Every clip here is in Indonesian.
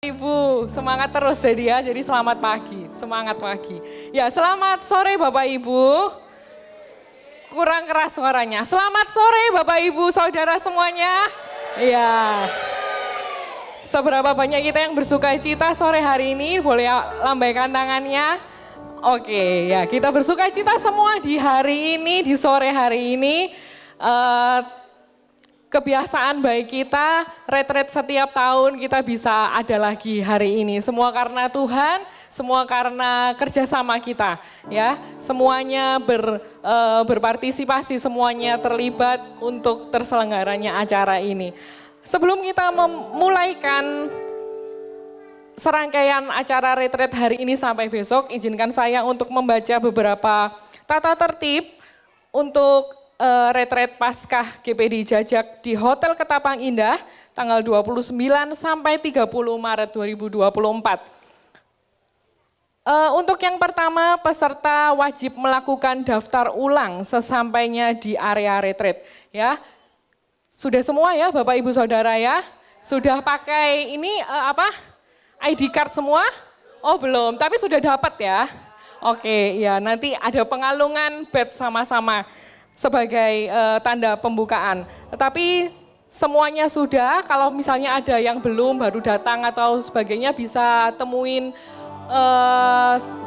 Ibu, semangat terus jadi selamat pagi, semangat pagi. Ya, selamat sore Bapak Ibu. Kurang keras suaranya. Selamat sore Bapak Ibu, saudara semuanya. Ya. Seberapa banyak kita yang bersuka cita sore hari ini, boleh lambaikan tangannya. Oke, ya kita bersuka cita semua di hari ini, di sore hari ini. Kebiasaan baik kita, retret setiap tahun kita bisa ada lagi hari ini. Semua karena Tuhan, semua karena kerjasama kita. Ya, semuanya berpartisipasi, semuanya terlibat untuk terselenggaranya acara ini. Sebelum kita memulaikan serangkaian acara retret hari ini sampai besok, izinkan saya untuk membaca beberapa tata tertib untuk retret Paskah GPD Jajak di Hotel Ketapang Indah tanggal 29 sampai 30 Maret 2024. Untuk yang pertama, peserta wajib melakukan daftar ulang sesampainya di area retret. Ya, sudah semua ya Bapak Ibu Saudara ya? Sudah pakai ini ID card semua? Oh belum, tapi sudah dapat ya? Oke, ya nanti ada pengalungan badge sama-sama sebagai tanda pembukaan. Tetapi semuanya sudah, kalau misalnya ada yang belum baru datang atau sebagainya bisa temuin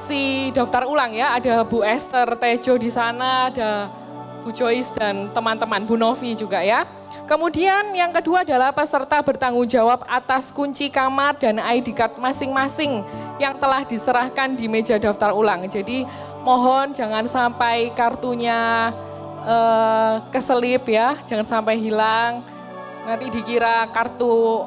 si daftar ulang ya. Ada Bu Esther Tejo di sana, ada Bu Joyce dan teman-teman, Bu Novi juga ya. Kemudian yang kedua adalah peserta bertanggung jawab atas kunci kamar dan ID card masing-masing yang telah diserahkan di meja daftar ulang. Jadi mohon jangan sampai kartunya keselip ya, jangan sampai hilang, nanti dikira kartu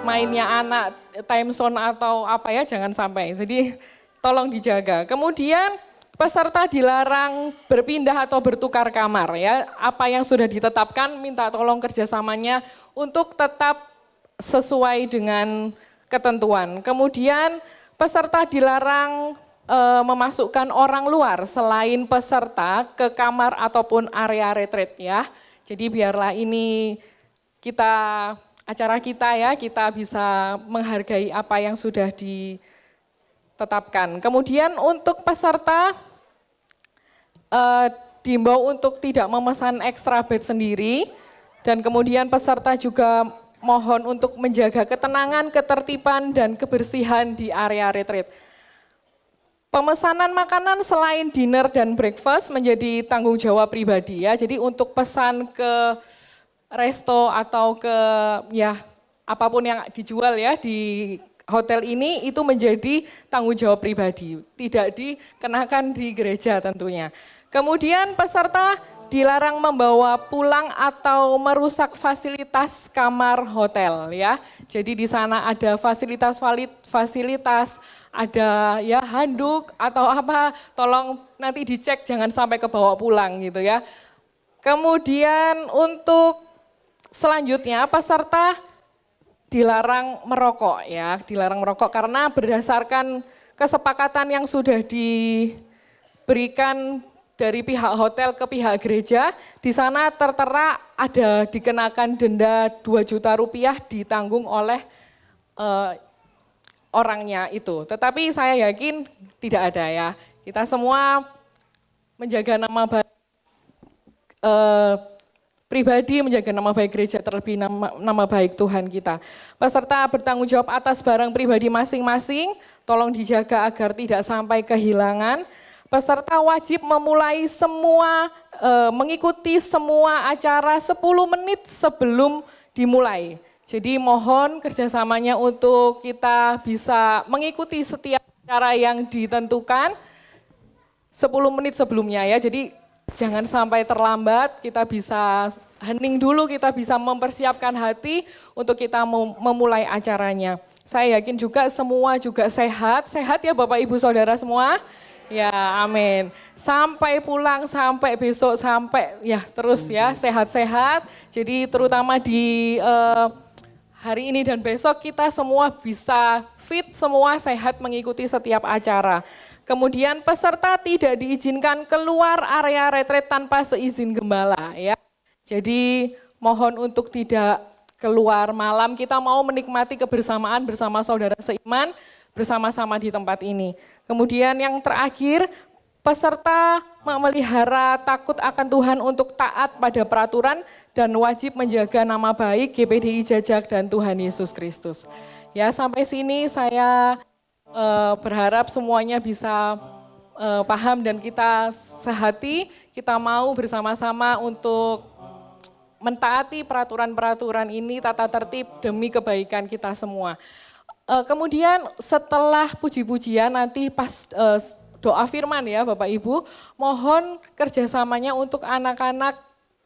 mainnya anak, time zone atau apa ya, jangan sampai, jadi tolong dijaga. Kemudian peserta dilarang berpindah atau bertukar kamar ya, apa yang sudah ditetapkan minta tolong kerjasamanya untuk tetap sesuai dengan ketentuan. Kemudian peserta dilarang memasukkan orang luar selain peserta ke kamar ataupun area retreat ya. Jadi biarlah ini acara kita ya, kita bisa menghargai apa yang sudah ditetapkan. Kemudian untuk peserta diimbau untuk tidak memesan ekstra bed sendiri, dan kemudian peserta juga mohon untuk menjaga ketenangan, ketertiban dan kebersihan di area retreat. Pemesanan makanan selain dinner dan breakfast menjadi tanggung jawab pribadi ya. Jadi untuk pesan ke resto atau ke ya apapun yang dijual ya di hotel ini itu menjadi tanggung jawab pribadi. Tidak dikenakan di gereja tentunya. Kemudian peserta dilarang membawa pulang atau merusak fasilitas kamar hotel ya. Jadi di sana ada fasilitas ada ya handuk atau apa, tolong nanti dicek jangan sampai kebawa pulang gitu ya. Kemudian untuk selanjutnya peserta dilarang merokok ya, dilarang merokok karena berdasarkan kesepakatan yang sudah diberikan dari pihak hotel ke pihak gereja, di sana tertera ada dikenakan denda 2 juta rupiah ditanggung oleh orangnya itu. Tetapi saya yakin tidak ada ya. Kita semua menjaga nama baik pribadi, menjaga nama baik gereja, terlebih nama baik Tuhan kita. Peserta bertanggung jawab atas barang pribadi masing-masing, tolong dijaga agar tidak sampai kehilangan. Peserta wajib mengikuti semua acara 10 menit sebelum dimulai. Jadi mohon kerjasamanya untuk kita bisa mengikuti setiap acara yang ditentukan 10 menit sebelumnya ya. Jadi jangan sampai terlambat, kita bisa hening dulu, kita bisa mempersiapkan hati untuk kita memulai acaranya. Saya yakin juga semua juga sehat ya Bapak Ibu Saudara semua. Ya amin, sampai pulang, sampai besok, sampai ya terus ya sehat-sehat. Jadi terutama di hari ini dan besok kita semua bisa fit, semua sehat mengikuti setiap acara. Kemudian peserta tidak diizinkan keluar area retreat tanpa seizin gembala ya. Jadi mohon untuk tidak keluar malam, kita mau menikmati kebersamaan bersama saudara seiman, bersama-sama di tempat ini. Kemudian yang terakhir, peserta memelihara takut akan Tuhan untuk taat pada peraturan dan wajib menjaga nama baik GPDI Jajak dan Tuhan Yesus Kristus. Ya, sampai sini saya berharap semuanya bisa paham dan kita sehati, kita mau bersama-sama untuk mentaati peraturan-peraturan ini, tata tertib demi kebaikan kita semua. Kemudian setelah puji-pujian nanti pas doa firman ya Bapak Ibu, mohon kerjasamanya untuk anak-anak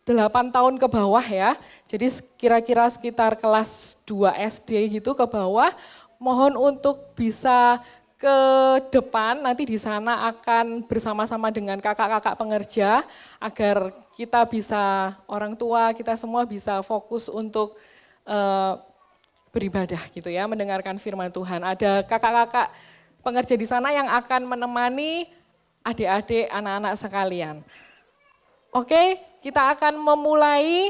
8 tahun ke bawah ya. Jadi kira-kira sekitar kelas 2 SD gitu ke bawah, mohon untuk bisa ke depan, nanti di sana akan bersama-sama dengan kakak-kakak pengerja agar kita bisa, orang tua kita semua bisa fokus untuk beribadah gitu ya, mendengarkan firman Tuhan. Ada kakak-kakak pengerja di sana yang akan menemani adik-adik, anak-anak sekalian. Oke, kita akan memulai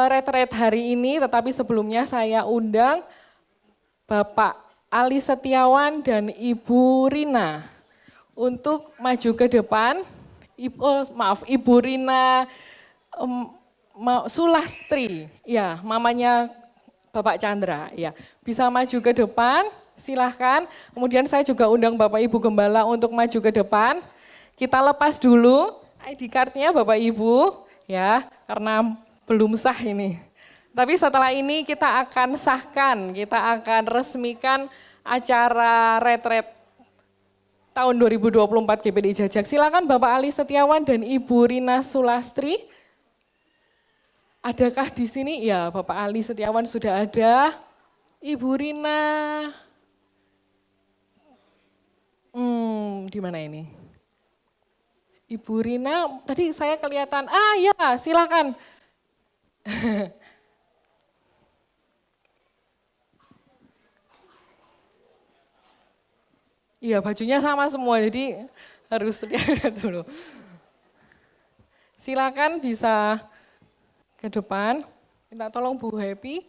retret hari ini, tetapi sebelumnya saya undang Bapak Ali Setiawan dan Ibu Rina untuk maju ke depan. Ibu Rina Sulastri, ya mamanya Bapak Chandra, ya bisa maju ke depan, silahkan. Kemudian saya juga undang Bapak Ibu Gembala untuk maju ke depan. Kita lepas dulu ID card-nya Bapak Ibu, ya karena belum sah ini. Tapi setelah ini kita akan sahkan, kita akan resmikan acara retret tahun 2024 GPDI Jajak. Silakan Bapak Ali Setiawan dan Ibu Rina Sulastri. Adakah di sini? Ya, Bapak Ali Setiawan sudah ada. Ibu Rina, di mana ini? Ibu Rina, tadi saya kelihatan, ya silakan. Iya, bajunya sama semua, jadi harus lihat dulu. Silakan bisa ke depan. Minta tolong Bu Happy.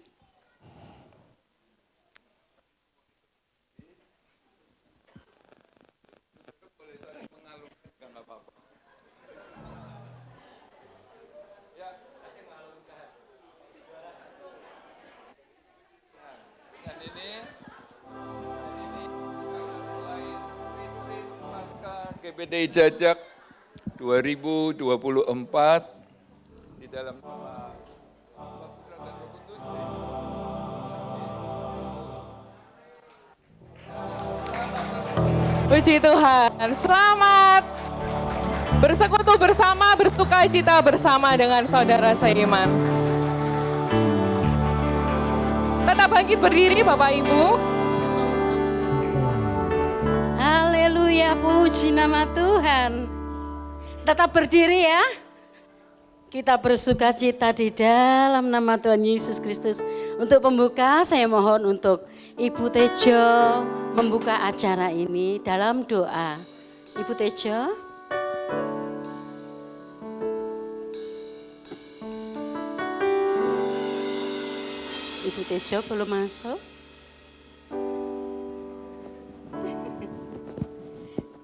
GPDI Jajak 2024 di dalam Puji Tuhan, selamat bersekutu bersama, bersuka cita bersama dengan saudara seiman. Tetap bangkit berdiri Bapak Ibu. Haleluya, puji nama Tuhan. Tetap berdiri ya. Kita bersuka cita di dalam nama Tuhan Yesus Kristus. Untuk pembuka saya mohon untuk Ibu Tejo membuka acara ini dalam doa. Ibu Tejo. Ibu Tejo belum masuk.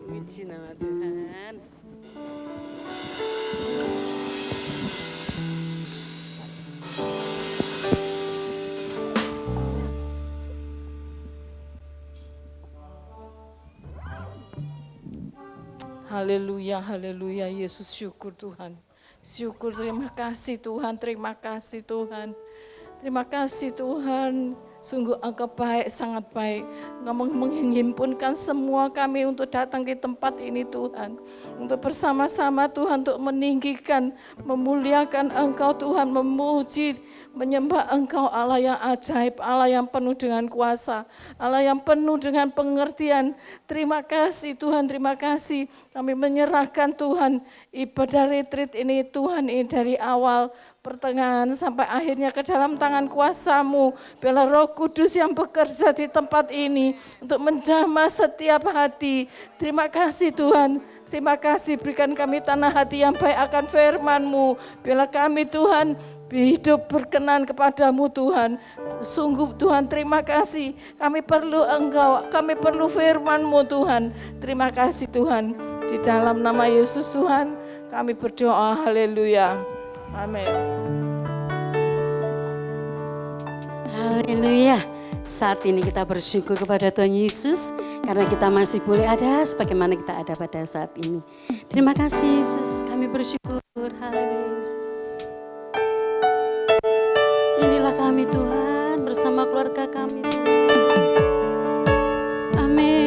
Puji nama Tuhan. Haleluya, haleluya, Yesus syukur Tuhan. Syukur, terima kasih Tuhan, terima kasih Tuhan. Terima kasih Tuhan, sungguh Engkau baik, sangat baik. Engkau menghimpunkan semua kami untuk datang ke tempat ini Tuhan. Untuk bersama-sama Tuhan, untuk meninggikan, memuliakan Engkau Tuhan, memuji, menyembah Engkau Allah yang ajaib, Allah yang penuh dengan kuasa, Allah yang penuh dengan pengertian. Terima kasih Tuhan, terima kasih. Kami menyerahkan Tuhan ibadah retreat ini Tuhan ini dari awal pertengahan sampai akhirnya ke dalam tangan kuasa-Mu. Biarlah Roh Kudus yang bekerja di tempat ini untuk menjamah setiap hati. Terima kasih Tuhan. Terima kasih berikan kami tanah hati yang baik akan firman-Mu. Biarlah kami Tuhan hidup berkenan kepadamu Tuhan. Sungguh Tuhan terima kasih, kami perlu Engkau, kami perlu firman-Mu Tuhan. Terima kasih Tuhan, di dalam nama Yesus Tuhan kami berdoa, haleluya, amin. Haleluya. Saat ini kita bersyukur kepada Tuhan Yesus karena kita masih boleh ada sebagaimana kita ada pada saat ini. Terima kasih Yesus, kami bersyukur. Haleluya Yesus. Inilah kami Tuhan bersama keluarga kami Tuhan. Amin.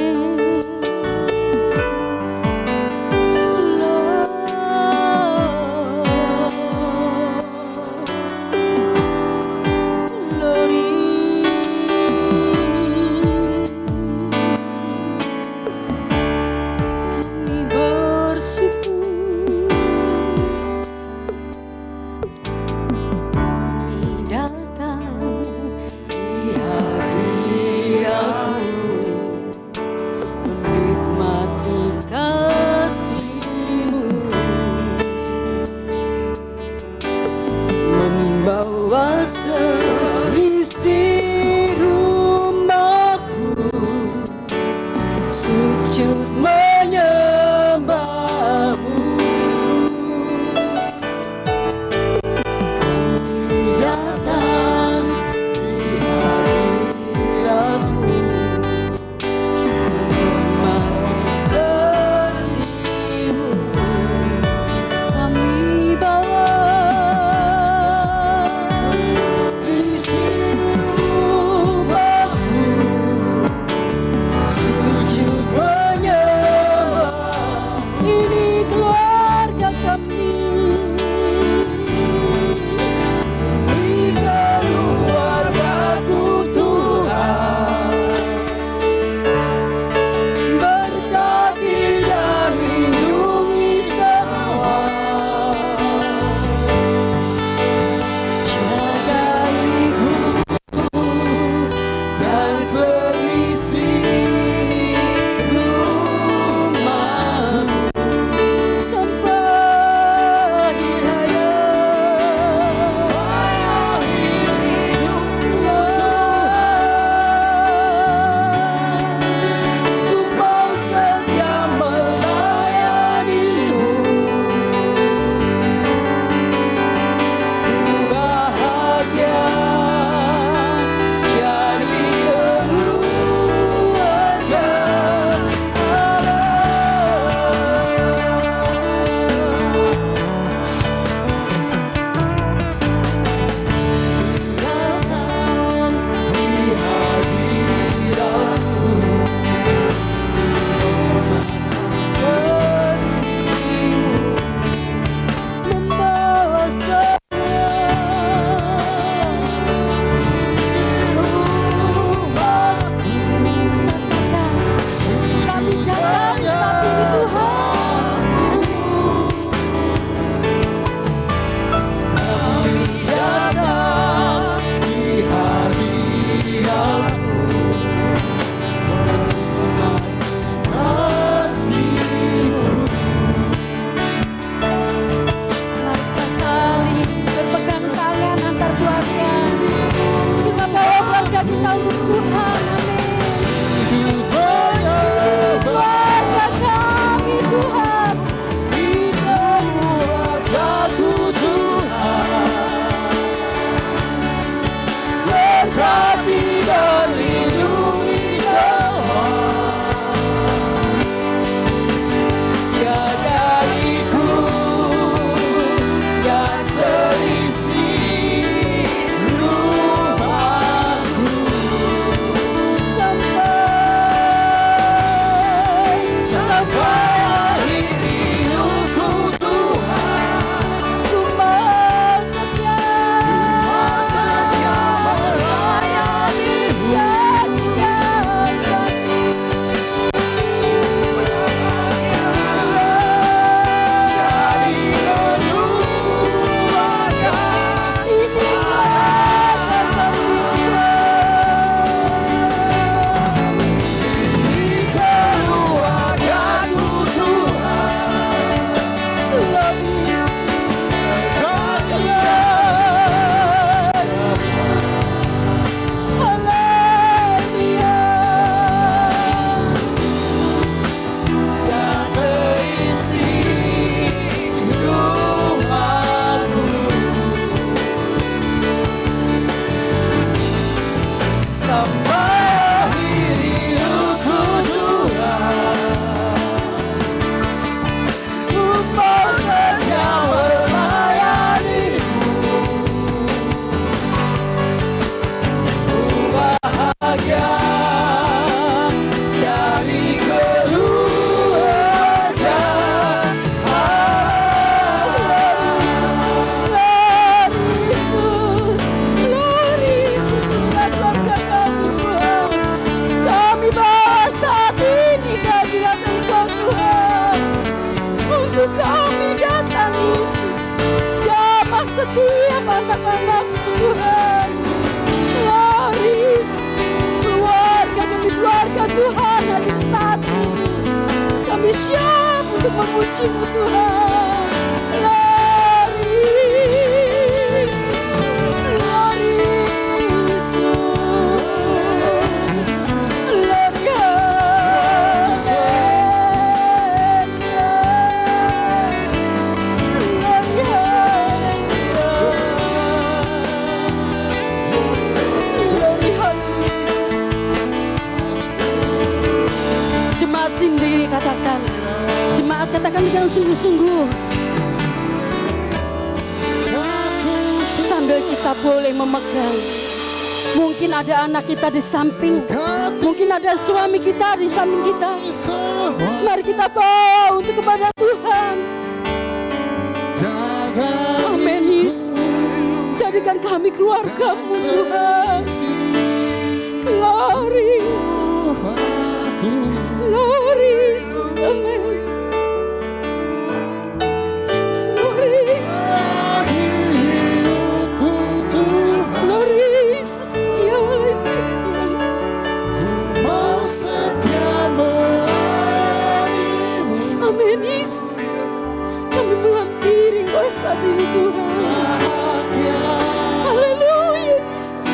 setiap anak-anak Tuhan. Laris, keluarga demi keluarga Tuhan hadir saat ini. Kami siap untuk memuji-Mu Tuhan. Laris, Laris, Jemaat sendiri katakan, jemaat katakan dengan sungguh-sungguh. Sambil kita boleh memegang, mungkin ada anak kita di samping, mungkin ada suami kita di samping kita. Mari kita bawa untuk kepada Tuhan. Amin Yesus. Jadikan kami keluarga-Mu Tuhan. Glories, glories, amin. Glories, glories, yes, yes. Amin Yesus. Kami menghampiri Engkau saat ini Tuhan. Haleluya Yesus.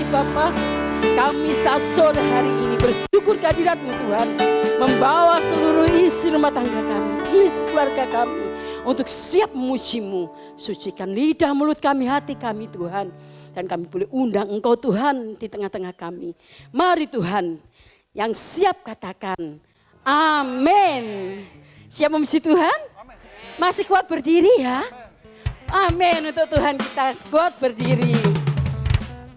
Bapa, kami saat sore hari ini bersyukur kehadirat-Mu Tuhan, membawa seluruh isi rumah tangga kami, isi keluarga kami untuk siap memuji-Mu. Sucikan lidah mulut kami, hati kami Tuhan, dan kami boleh undang Engkau Tuhan di tengah-tengah kami. Mari Tuhan, yang siap katakan amin. Siap memuji Tuhan? Masih kuat berdiri ya? Amin. Untuk Tuhan kita kuat berdiri.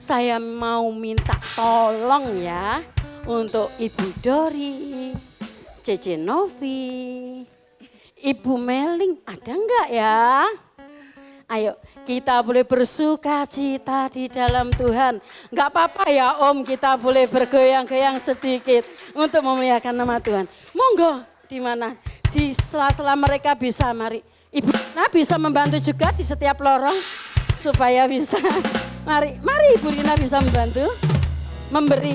Saya mau minta tolong ya untuk Ibu Dori, Cece Novi, Ibu Meling, ada enggak ya? Ayo kita boleh bersuka cita di dalam Tuhan. Enggak apa-apa ya Om, kita boleh bergoyang-goyang sedikit untuk memuliakan nama Tuhan. Monggo, di mana? Di sela-sela mereka bisa, mari. Ibu Rina bisa membantu juga di setiap lorong supaya bisa. Mari Ibu Rina bisa membantu, memberi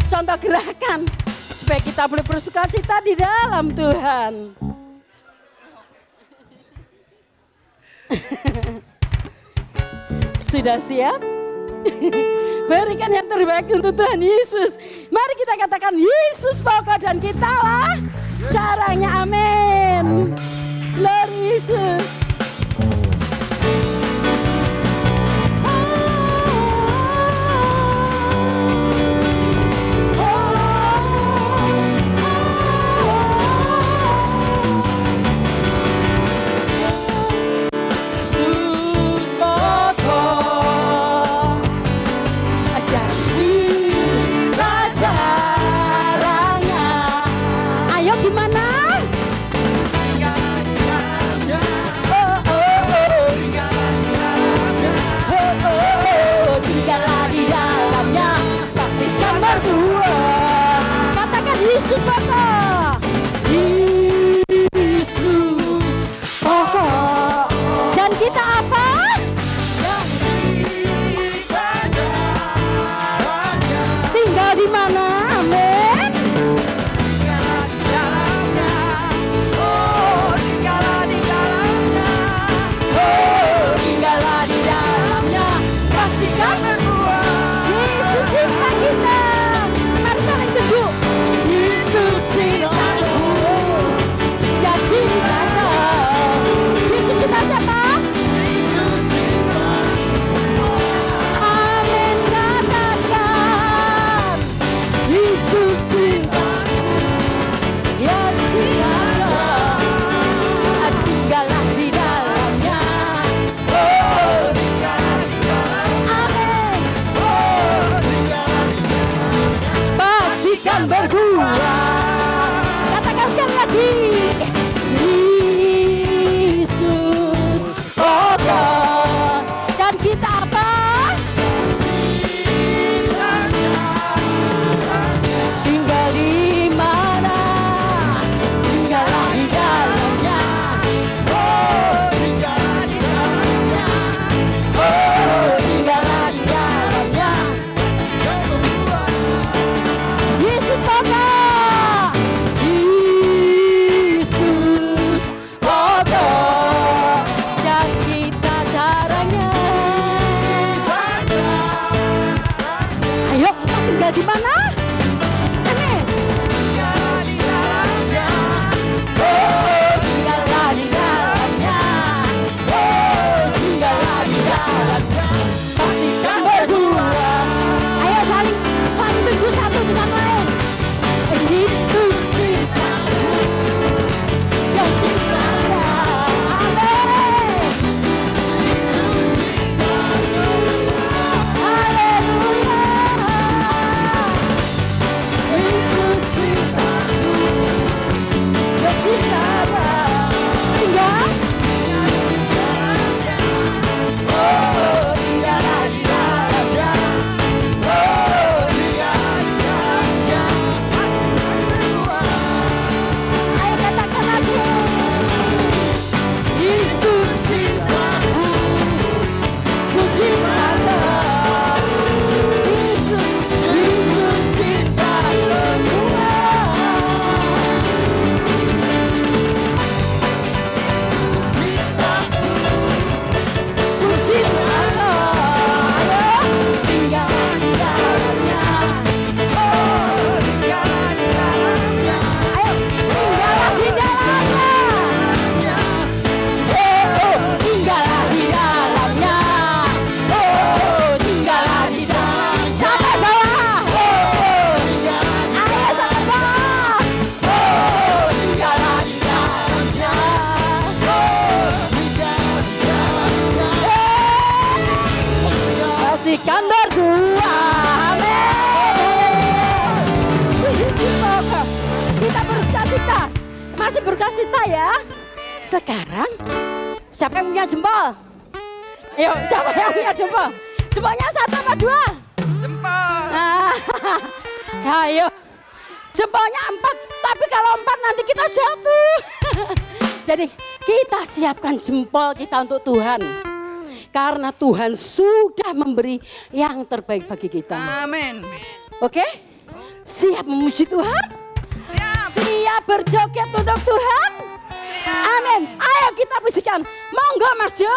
contoh gerakan supaya kita boleh bersuka cita di dalam Tuhan. Sudah siap? Berikan yang terbaik untuk Tuhan Yesus. Mari kita katakan Yesus pokok dan kitalah caranya, amin. Glory Yesus. ya. Sekarang siapa yang punya jempol? Ayo, siapa yang punya jempol? Jempolnya 1 apa 2? Jempol. Ayo. Jempolnya 4, tapi kalau 4 nanti kita jatuh. Jadi kita siapkan jempol kita untuk Tuhan. Karena Tuhan sudah memberi yang terbaik bagi kita. Amin. Oke? Siap memuji Tuhan? Siap. Siap berjoget untuk Tuhan? Amin. Ayo kita pujikan. Monggo Mas Jo.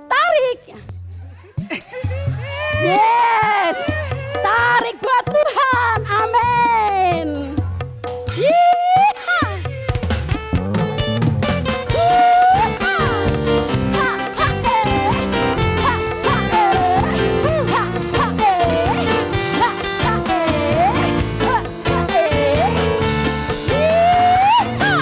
Tarik. Yes. Tarik buat Tuhan. Amin. Yeeha. Yeeha. Ha, ha, eh. Ha, ha, eh. Ha, ha, eh. Ha, ha, eh. Ha, ha, eh. Yeeha.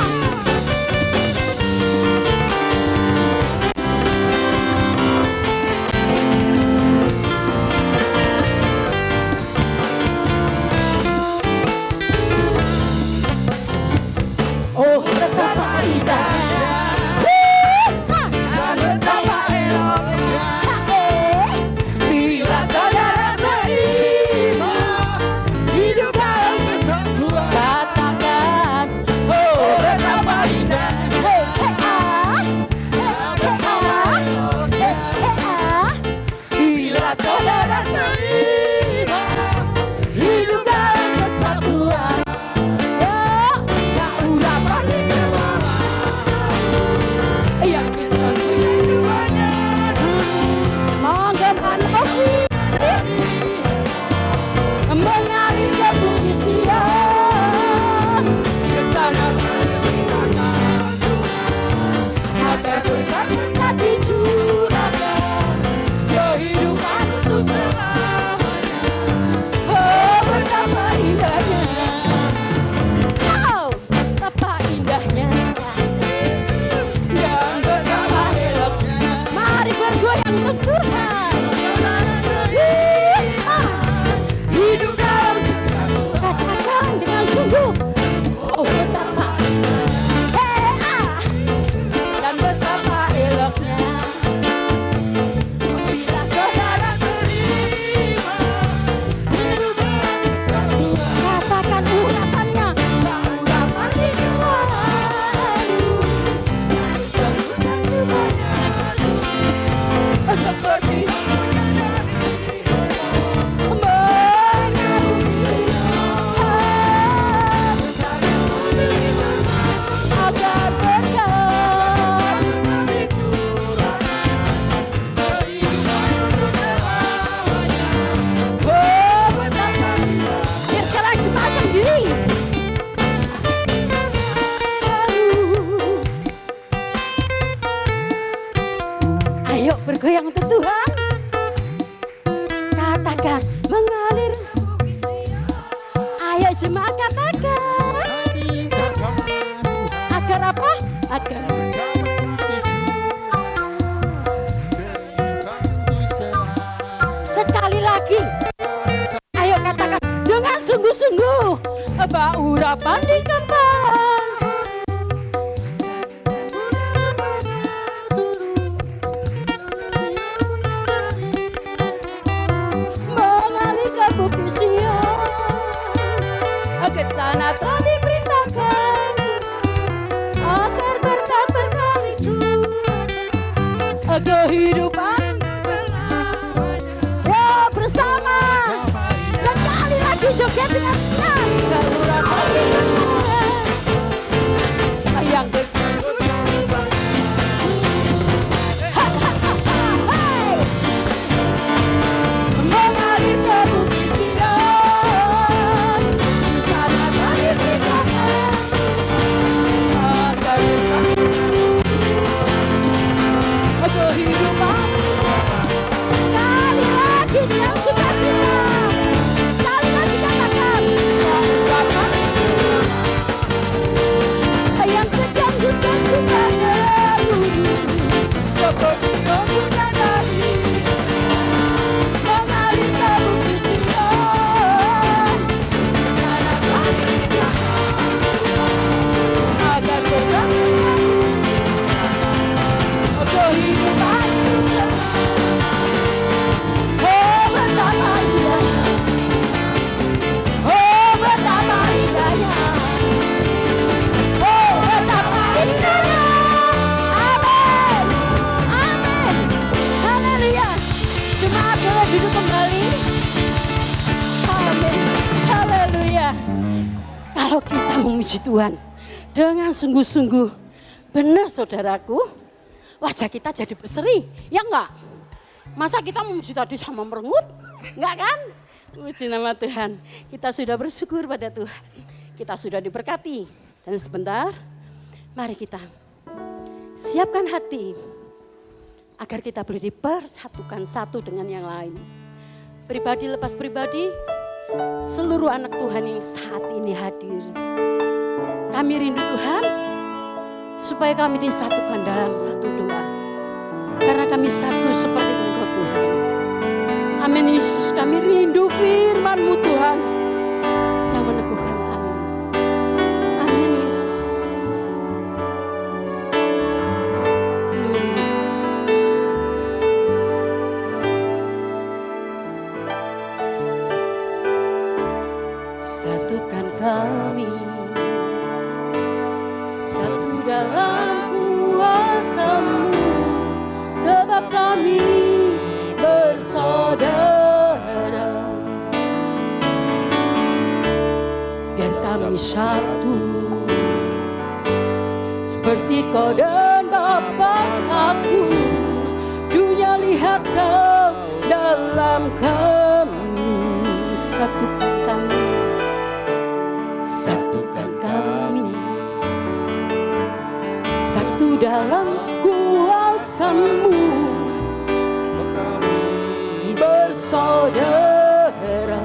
Oh, betapa indahnya. Dan betapa eloknya. Bila saudara seiman hidup dalam kesatuan. Katakan, oh betapa indahnya. Hey, hey, ah. Hey, hey, ah. Hey, hey, ah. Bila saudara seiman hidup dalam kesatuan. Mengalir ke bumi Sion, ke sana berpindah agar berkat menjadi curahkan kehidupan untuk selamanya. Oh betapa indahnya, oh betapa indahnya, dan betapa eloknya. Mari bergoyang untuk Tuhan. Hidup dalam kesatuan. Katakan dengan sungguh. Oh betapa, dan betapa eloknya. Bila saudara seiman hidup dalam kesatuan. Katakan urapannya, urapan di Tuhan. Kemudian kebanyakan seperti ayo bergoyang untuk Tuhan. Katakan mengalir. Ayo jemaat katakan. Agar apa? Agar sekali lagi. Ayo katakan dengan sungguh-sungguh. Bau urapan di kembang. Mengalir ke bukit Sion. Ke sana telah diperintahkan agar berkat-berkat itu kehidupan oh bersama sekali lagi joget dengan senang keurapan di kembang yang berjumpa. Mengalir ke bukit Sion, di sana telah diperintahkan agar berkat kehidupan memuji Tuhan dengan sungguh-sungguh. Benar saudaraku, wajah kita jadi berseri, ya enggak? Masa kita memuji tadi sama merengut? Enggak kan? Puji nama Tuhan. Kita sudah bersyukur pada Tuhan. Kita sudah diberkati. Dan sebentar, mari kita siapkan hati agar kita boleh dipersatukan satu dengan yang lain. Pribadi lepas pribadi, seluruh anak Tuhan yang saat ini hadir. Kami rindu Tuhan, supaya kami disatukan dalam satu doa. Karena kami satu seperti Engkau Tuhan. Amin Yesus, kami rindu firman-Mu Tuhan yang meneguhkan kami. Amin Yesus. Amin Yesus. Satukan kami, satu dalam kuasa-Mu, sebab kami bersaudara. Biar kami satu, seperti Kau dan Bapa satu. Dunia lihat Kau dalam kami. Satukan kami, satukan kami, satu dalam kuasa-Mu, bersaudara.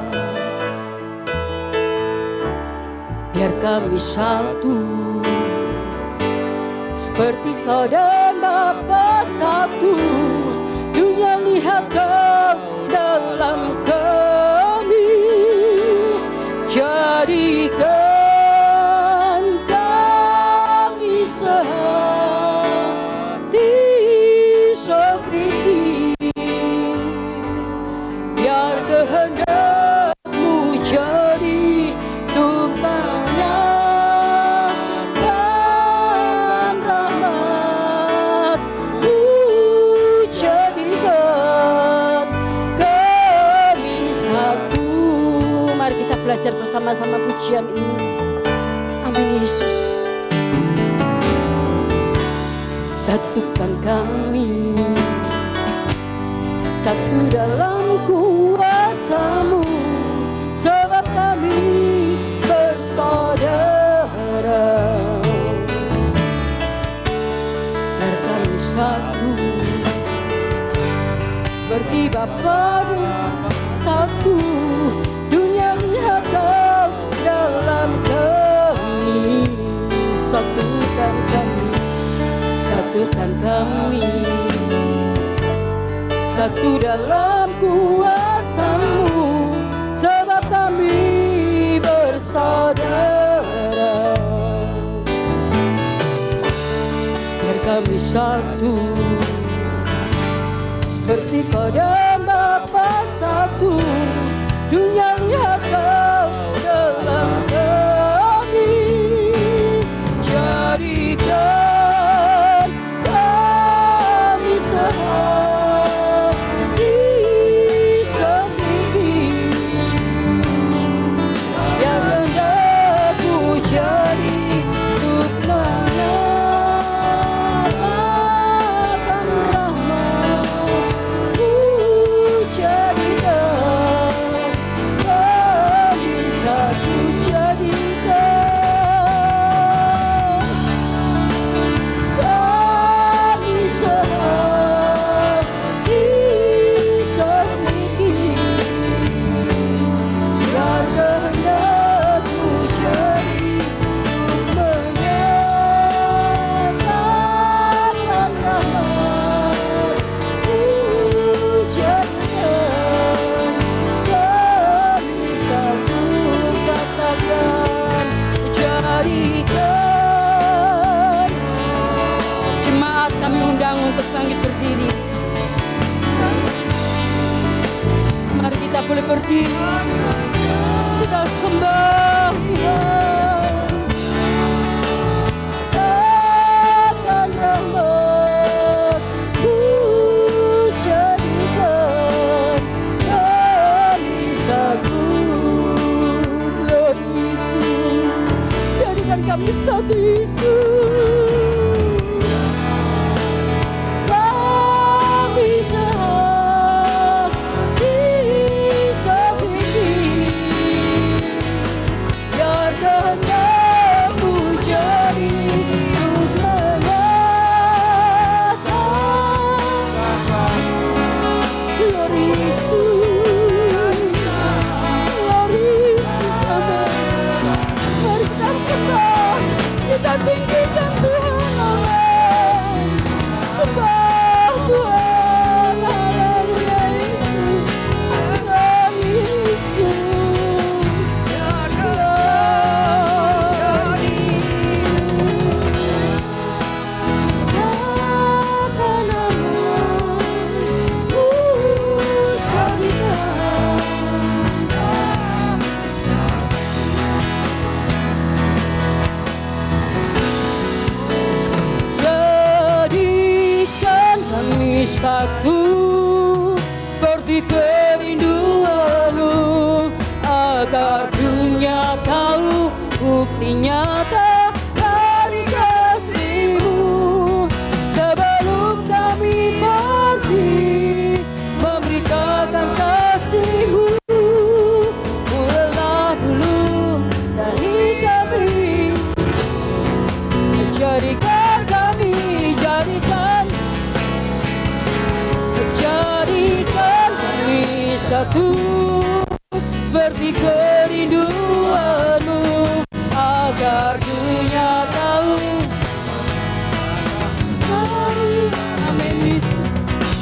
Biar kami satu, seperti Kau dan Bapa satu. Dunia lihat Kau dalam kami. Jadikan kami sehati sefriki. Biar kehendak-Mu jadi untuk tanyakan rahmat-Mu. Jadikan kami satu. Mari kita belajar bersama-sama pujian ini. Amin Yesus. Satukan kami, satu dalam kuasa-Mu, sebab kami bersaudara. Biar kami satu, seperti Bapa satu. Dunia lihat Kau dalam kami. Satukan kami, satukan kami, satu dalam kuasa-Mu, sebab kami bersaudara. Biar kami satu, seperti Kau dan Bapa satu. Dunia lihat Kau dalam kami. Jadikan kami sehati sefriki. Biar kehendak-Mu jadi untuk menyatakan rahmat-Mu. Jadikan kami satu. Jadikan kami sehati sefriki. Biar kehendak-Mu jadi untuk menyatakan rahmat-Mu. Jadikan kami satu. Katakan jadikan. Jemaat kami undang untuk bangkit berdiri. Mari kita boleh berdiri. Kita sembah Tuhan. Akan rahmat-Mu. Jadikan kami satu. Yesus, jadikan Satu seperti kerinduanmu, agar dunia tahu bukti nyata dari kasihmu. Sebelum kami pergi memberitakan kasihmu, mulailah dulu dari kami, jadikan kami, jadikan kami satu seperti kerinduanmu, agar dunia tahu. Amin Yesus,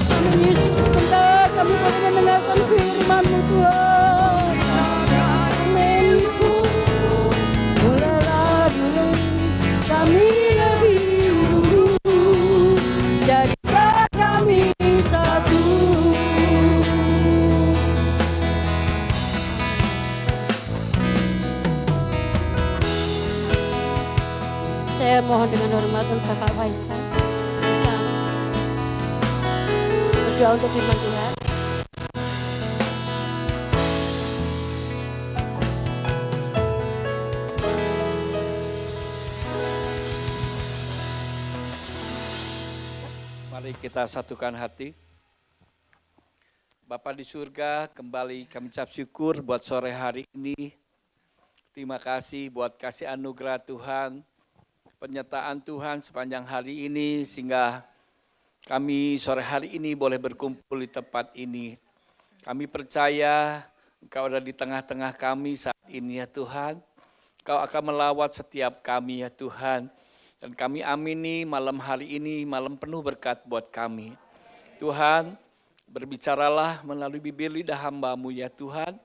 amin Yesus. Sebentar kami boleh mendengarkan firman-Mu Tuhan. Amin Yesus. Mulailah dulu kami lebih dulu, jadikan kami satu. Saya mohon dengan hormat untuk Bapak Faisal bisa berdoa untuk firman Tuhan. Mari kita satukan hati. Bapa di surga, kembali kami ucap syukur buat sore hari ini. Terima kasih buat kasih anugerah Tuhan, penyertaan Tuhan sepanjang hari ini, sehingga kami sore hari ini boleh berkumpul di tempat ini. Kami percaya Engkau ada di tengah-tengah kami saat ini ya Tuhan. Engkau akan melawat setiap kami ya Tuhan. Dan kami amini malam hari ini, malam penuh berkat buat kami. Tuhan, berbicaralah melalui bibir lidah hamba-Mu ya Tuhan.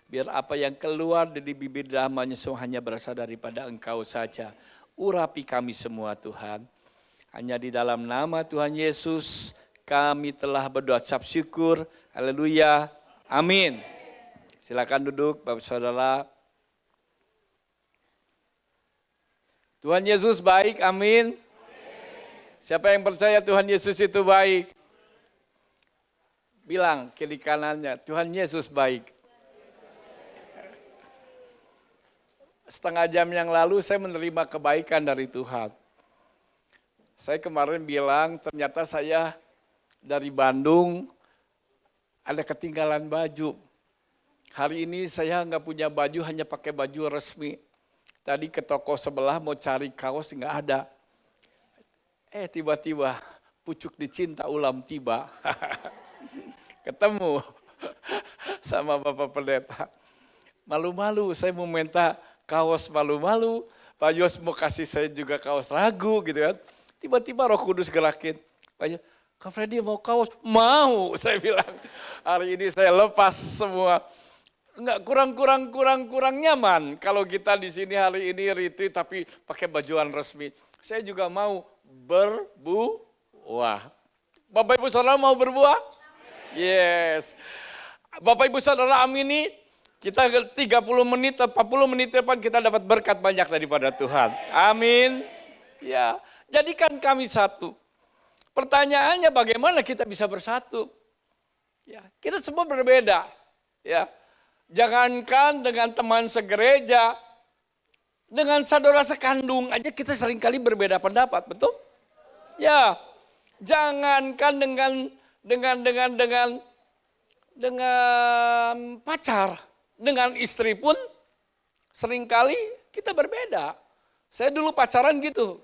Biar apa yang keluar dari bibir lidah hamba-Nya semua hanya berasal daripada Engkau saja. Urapi kami semua Tuhan. Hanya di dalam nama Tuhan Yesus kami telah berdoa ucap syukur. Haleluya. Amin. Silakan duduk Bapak Saudara. Tuhan Yesus baik, amin. Siapa yang percaya Tuhan Yesus itu baik? Bilang kiri kanannya, Tuhan Yesus baik. Setengah jam yang lalu saya menerima kebaikan dari Tuhan. Saya kemarin bilang ternyata saya dari Bandung ada ketinggalan baju. Hari ini saya nggak punya baju, hanya pakai baju resmi. Tadi ke toko sebelah mau cari kaos nggak ada. Tiba-tiba pucuk dicinta ulam tiba. Ketemu sama Bapak Pendeta. Malu-malu saya mau minta kaos malu-malu. Pak Yos mau kasih saya juga kaos ragu gitu kan. Tiba-tiba Roh Kudus gerakin. Pak Yos, Kak Freddy mau kaos? Mau, saya bilang. Hari ini saya lepas semua. Enggak kurang nyaman kalau kita di sini hari ini retreat tapi pakai bajuan resmi. Saya juga mau berbuah. Bapak Ibu Saudara mau berbuah? Yes. Bapak Ibu Saudara amini, kita 30 menit, 40 menit depan kita dapat berkat banyak daripada Tuhan. Amin. Ya, jadikan kami satu. Pertanyaannya bagaimana kita bisa bersatu? Ya, kita semua berbeda. Ya. Jangankan dengan teman segereja, Dengan saudara sekandung aja kita seringkali berbeda pendapat, betul? Ya, jangankan dengan pacar, dengan istri pun seringkali kita berbeda. Saya dulu pacaran gitu.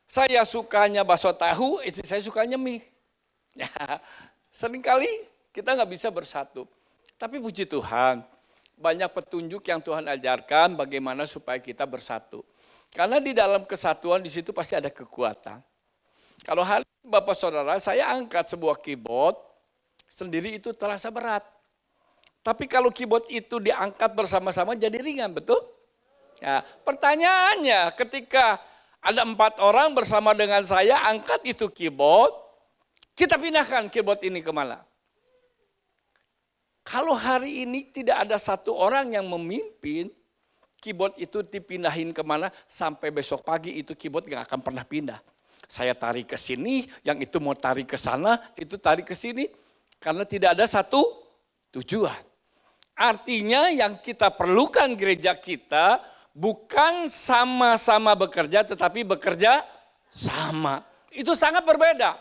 Saya sukanya bakso tahu, istri saya sukanya mie. Ya, seringkali kita nggak bisa bersatu. Tapi puji Tuhan, banyak petunjuk yang Tuhan ajarkan bagaimana supaya kita bersatu. Karena di dalam kesatuan di situ pasti ada kekuatan. Kalau hari ini Bapak Saudara, saya angkat sebuah keyboard, sendiri itu terasa berat. Tapi kalau keyboard itu diangkat bersama-sama jadi ringan, betul? Ya, pertanyaannya ketika ada 4 orang bersama dengan saya angkat itu keyboard, kita pindahkan keyboard ini kemana? Kalau hari ini tidak ada satu orang yang memimpin, keyboard itu dipindahin kemana, sampai besok pagi itu keyboard nggak akan pernah pindah. Saya tarik ke sini, yang itu mau tarik ke sana, itu tarik ke sini. Karena tidak ada satu tujuan. Artinya yang kita perlukan gereja kita bukan sama-sama bekerja, tetapi bekerja sama. Itu sangat berbeda.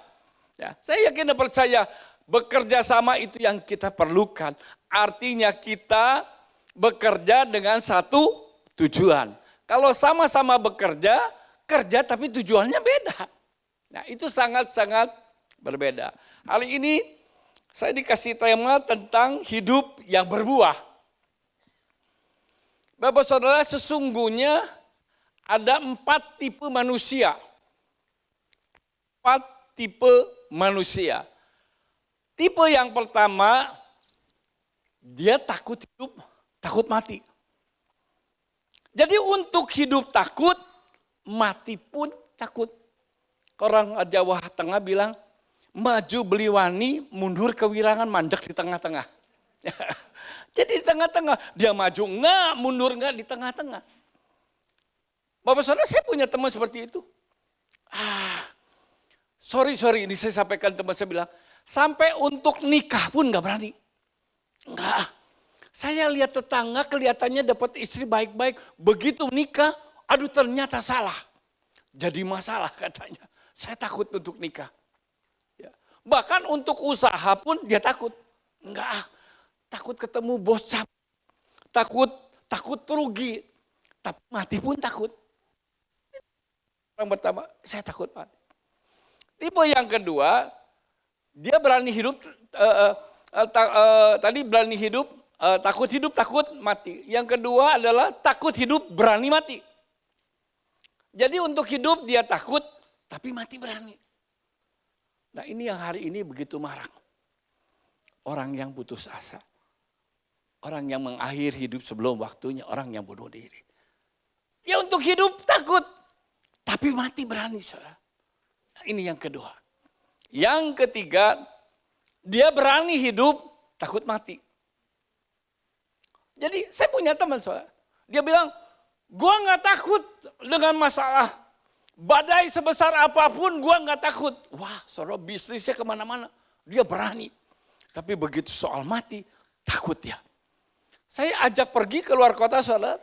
Ya, saya yakin dan percaya bekerja sama itu yang kita perlukan. Artinya kita bekerja dengan satu tujuan. Kalau sama-sama bekerja, kerja tapi tujuannya beda. Nah, itu sangat-sangat berbeda. Hari ini saya dikasih tema tentang hidup yang berbuah. Bapak Saudara, sesungguhnya ada 4 tipe manusia. 4 tipe manusia. Tipe yang pertama, dia takut hidup, takut mati. Jadi untuk hidup takut, mati pun takut. Orang Jawa Tengah bilang, maju beli wani, mundur kewirangan, mandek di tengah-tengah. Jadi di tengah-tengah, dia maju enggak, mundur enggak, di tengah-tengah. Bapak Saudara, saya punya teman seperti itu. Sorry, ini saya sampaikan, teman saya bilang, sampai untuk nikah pun enggak berani. Enggak. Saya lihat tetangga kelihatannya dapat istri baik-baik, begitu nikah, aduh ternyata salah. Jadi masalah katanya, saya takut untuk nikah. Bahkan untuk usaha pun dia takut. Enggak, takut ketemu bos capek, takut rugi, tapi mati pun takut. Yang pertama, saya takut mati. Tipe yang kedua, dia berani hidup, berani hidup, takut hidup, takut mati. Yang kedua adalah takut hidup, berani mati. Jadi untuk hidup dia takut, tapi mati berani. Nah, ini yang hari ini begitu marak. Orang yang putus asa. Orang yang mengakhiri hidup sebelum waktunya, orang yang bunuh diri. Ya untuk hidup takut, tapi mati berani, saudara. Nah, ini yang kedua. Yang ketiga, dia berani hidup, takut mati. Jadi saya punya teman, saudara. Dia bilang, gua nggak takut dengan masalah. Badai sebesar apapun gua nggak takut. Wah, saudara, bisnisnya kemana-mana. Dia berani. Tapi begitu soal mati, takut dia. Saya ajak pergi ke luar kota, saudara.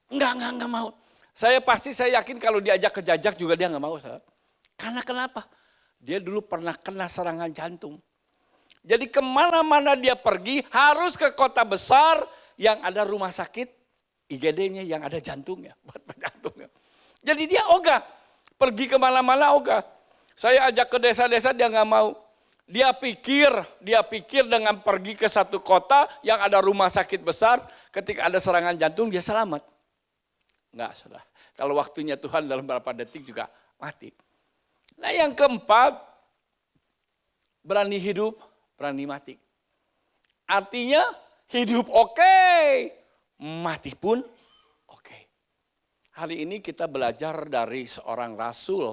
Enggak mau. Saya yakin kalau diajak ke Jajak juga dia nggak mau, saudara. Karena kenapa? Dia dulu pernah kena serangan jantung. Jadi kemana-mana dia pergi harus ke kota besar yang ada rumah sakit, IGD-nya yang ada jantungnya, buat jantungnya. Jadi dia ogah. Pergi kemana-mana ogah. Saya ajak ke desa-desa dia nggak mau. Dia pikir dengan pergi ke satu kota yang ada rumah sakit besar, ketika ada serangan jantung dia selamat. Enggak, saudara. Kalau waktunya Tuhan dalam beberapa detik juga mati. Nah, yang keempat, berani hidup, berani mati. Artinya hidup oke, mati pun oke. Hari ini kita belajar dari seorang rasul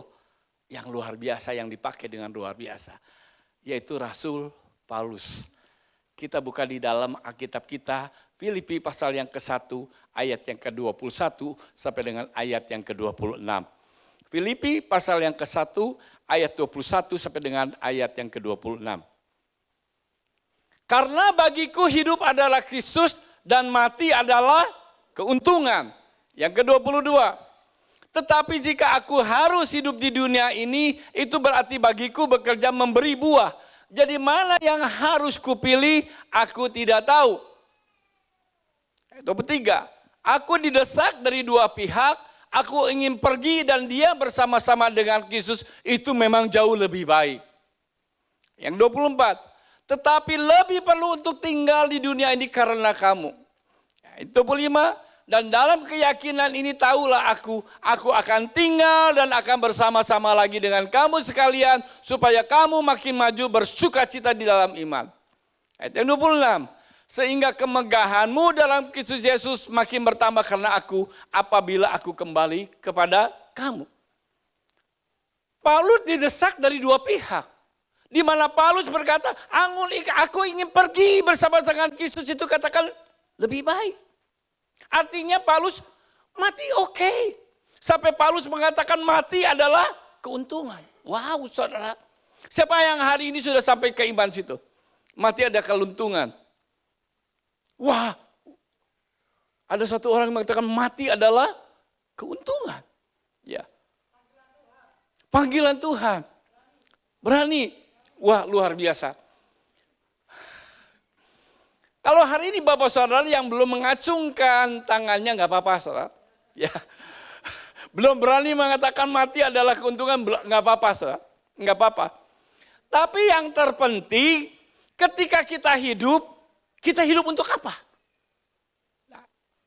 yang luar biasa, yang dipakai dengan luar biasa. Yaitu Rasul Paulus. Kita buka di dalam Alkitab kita, Filipi pasal yang ke-1, ayat yang ke-21 sampai dengan ayat yang ke-26. Filipi pasal yang ke-1, ayat 21 sampai dengan ayat yang ke-26. Karena bagiku hidup adalah Kristus dan mati adalah keuntungan. Yang ke-22. Tetapi jika aku harus hidup di dunia ini, itu berarti bagiku bekerja memberi buah. Jadi mana yang harus kupilih, aku tidak tahu. Itu ketiga, aku didesak dari dua pihak, aku ingin pergi dan dia bersama-sama dengan Yesus, itu memang jauh lebih baik. Yang 24, tetapi lebih perlu untuk tinggal di dunia ini karena kamu. Itu 25, dan dalam keyakinan ini tahulah aku akan tinggal dan akan bersama-sama lagi dengan kamu sekalian, supaya kamu makin maju bersukacita di dalam iman. Ayat yang 26, sehingga kemegahanmu dalam Kristus Yesus makin bertambah karena aku, apabila aku kembali kepada kamu. Paulus didesak dari dua pihak. Di mana Paulus berkata, aku ingin pergi bersama dengan Kristus, itu katakan lebih baik. Artinya Paulus mati oke. Sampai Paulus mengatakan mati adalah keuntungan. Wow saudara. Siapa yang hari ini sudah sampai ke iman situ? Mati ada keuntungan. Wah. Ada satu orang yang mengatakan mati adalah keuntungan. Ya. Panggilan Tuhan. Berani. Wah luar biasa. Kalau hari ini Bapak Saudara yang belum mengacungkan tangannya nggak apa-apa saudara. Ya. Belum berani mengatakan mati adalah keuntungan, nggak apa-apa saudara. Nggak apa-apa. Tapi yang terpenting ketika kita hidup untuk apa?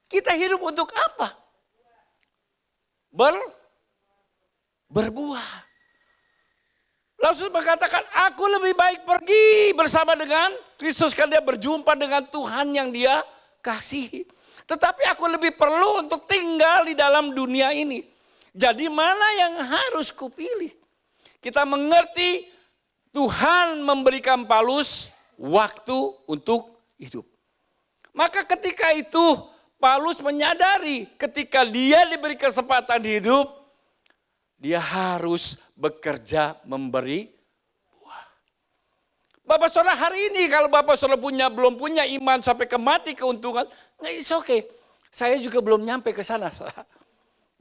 Kita hidup untuk apa? Berbuah. Lalu mengatakan, aku lebih baik pergi bersama dengan Kristus karena dia berjumpa dengan Tuhan yang dia kasihi. Tetapi aku lebih perlu untuk tinggal di dalam dunia ini. Jadi mana yang harus kupilih? Kita mengerti Tuhan memberikan Paulus waktu untuk hidup. Maka ketika itu Paulus menyadari ketika dia diberi kesempatan hidup, dia harus bekerja memberi buah. Bapak saudara hari ini kalau Bapak saudara belum punya iman sampai ke mati keuntungan, it's okay. Saya juga belum nyampe ke sana.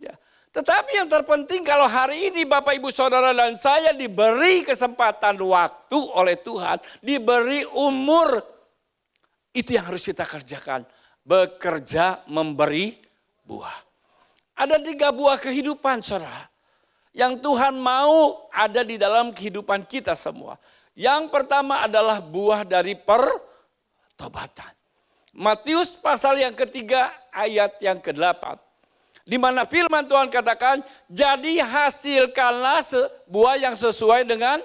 Ya. Tetapi yang terpenting kalau hari ini Bapak Ibu Saudara dan saya diberi kesempatan waktu oleh Tuhan, diberi umur, itu yang harus kita kerjakan. Bekerja memberi buah. Ada 3 buah kehidupan saudara. Yang Tuhan mau ada di dalam kehidupan kita semua. Yang pertama adalah buah dari pertobatan. Matius pasal yang ketiga ayat yang ke-8. Di mana firman Tuhan katakan, jadi hasilkanlah buah yang sesuai dengan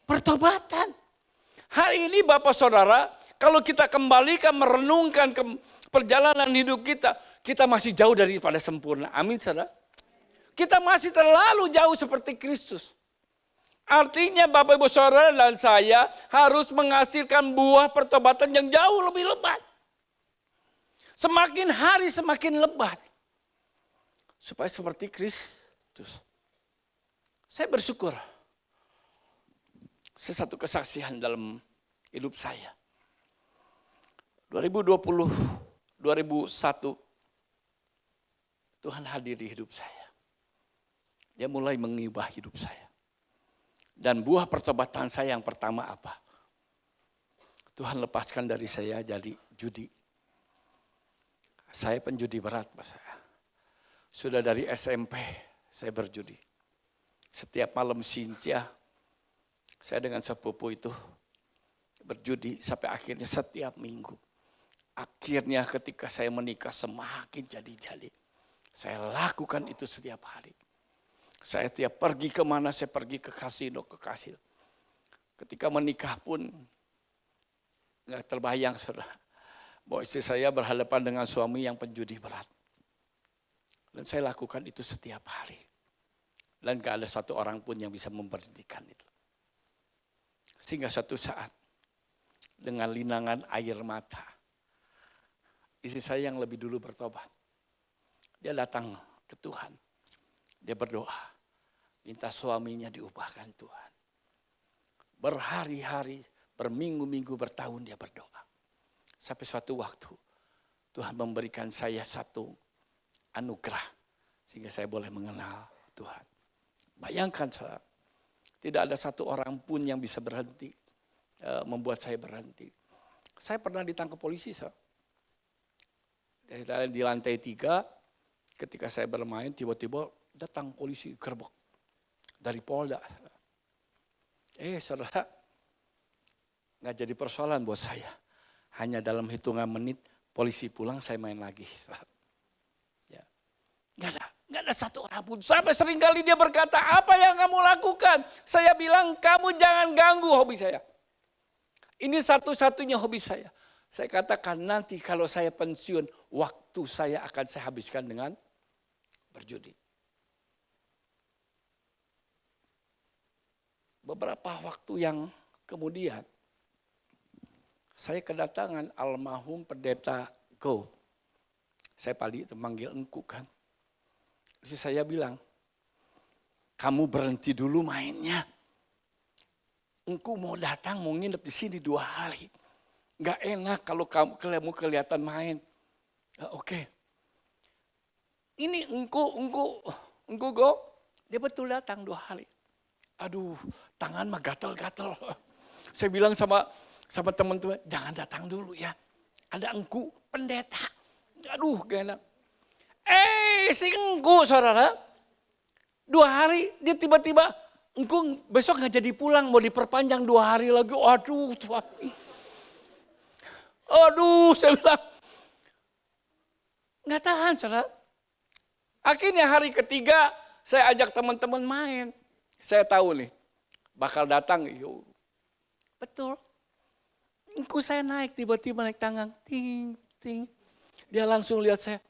pertobatan. Hari ini Bapak Saudara, kalau kita kembalikan merenungkan perjalanan hidup kita masih jauh daripada sempurna. Amin saudara. Kita masih terlalu jauh seperti Kristus. Artinya Bapak Ibu Saudara dan saya harus menghasilkan buah pertobatan yang jauh lebih lebat. Semakin hari semakin lebat. Supaya seperti Kristus. Saya bersyukur. Satu kesaksian dalam hidup saya. 2020, 2001 Tuhan hadir di hidup saya. Dia mulai mengubah hidup saya. Dan buah pertobatan saya yang pertama apa? Tuhan lepaskan dari saya jadi judi. Saya penjudi berat. Sudah dari SMP saya berjudi. Setiap malam sinca saya dengan sepupu itu berjudi sampai akhirnya setiap minggu. Akhirnya ketika saya menikah semakin jadi-jadi. Saya lakukan itu setiap hari. Saya tiap pergi kemana, saya pergi ke kasino. Ketika menikah pun nggak terbayang saudara. Bahwa istri saya berhadapan dengan suami yang penjudi berat. Dan saya lakukan itu setiap hari. Dan gak ada satu orang pun yang bisa memberhentikan itu. Sehingga satu saat dengan linangan air mata. Istri saya yang lebih dulu bertobat. Dia datang ke Tuhan. Dia berdoa. Minta suaminya diubahkan Tuhan. Berhari-hari, berminggu-minggu, bertahun dia berdoa. Sampai suatu waktu Tuhan memberikan saya satu anugerah. Sehingga saya boleh mengenal Tuhan. Bayangkan saya, tidak ada satu orang pun yang bisa berhenti, membuat saya berhenti. Saya pernah ditangkap polisi, saya. Di lantai 3, ketika saya bermain, tiba-tiba datang polisi gerbek dari Polda. Saudara, nggak jadi persoalan buat saya. Hanya dalam hitungan menit, polisi pulang, saya main lagi. Ya. Nggak ada satu orang pun. Sampai seringkali dia berkata, apa yang kamu lakukan? Saya bilang, kamu jangan ganggu hobi saya. Ini satu-satunya hobi saya. Saya katakan nanti kalau saya pensiun, waktu saya akan saya habiskan dengan berjudi. Beberapa waktu yang kemudian, saya kedatangan almarhum pendeta Go. Saya manggil engku kan. Terus saya bilang, kamu berhenti dulu mainnya. Engku mau datang, mau nginep di sini 2 hari. Gak enak kalau kamu kelihatan main. Oke. Ini engku Go, dia betul datang 2 hari. Aduh, tangan mah gatel-gatel. Saya bilang sama teman-teman, jangan datang dulu ya. Ada engku pendeta. Aduh, gak enak. Si engku saudara, 2 hari dia tiba-tiba, engku besok gak jadi pulang, mau diperpanjang 2 hari lagi. Aduh Tuhan. Aduh, saya bilang, gak tahan saudara. Akhirnya hari ketiga, saya ajak teman-teman main. Saya tahu nih, bakal datang. Betul. Engku saya naik, tiba-tiba naik tangga. Ting, ting. Dia langsung lihat saya.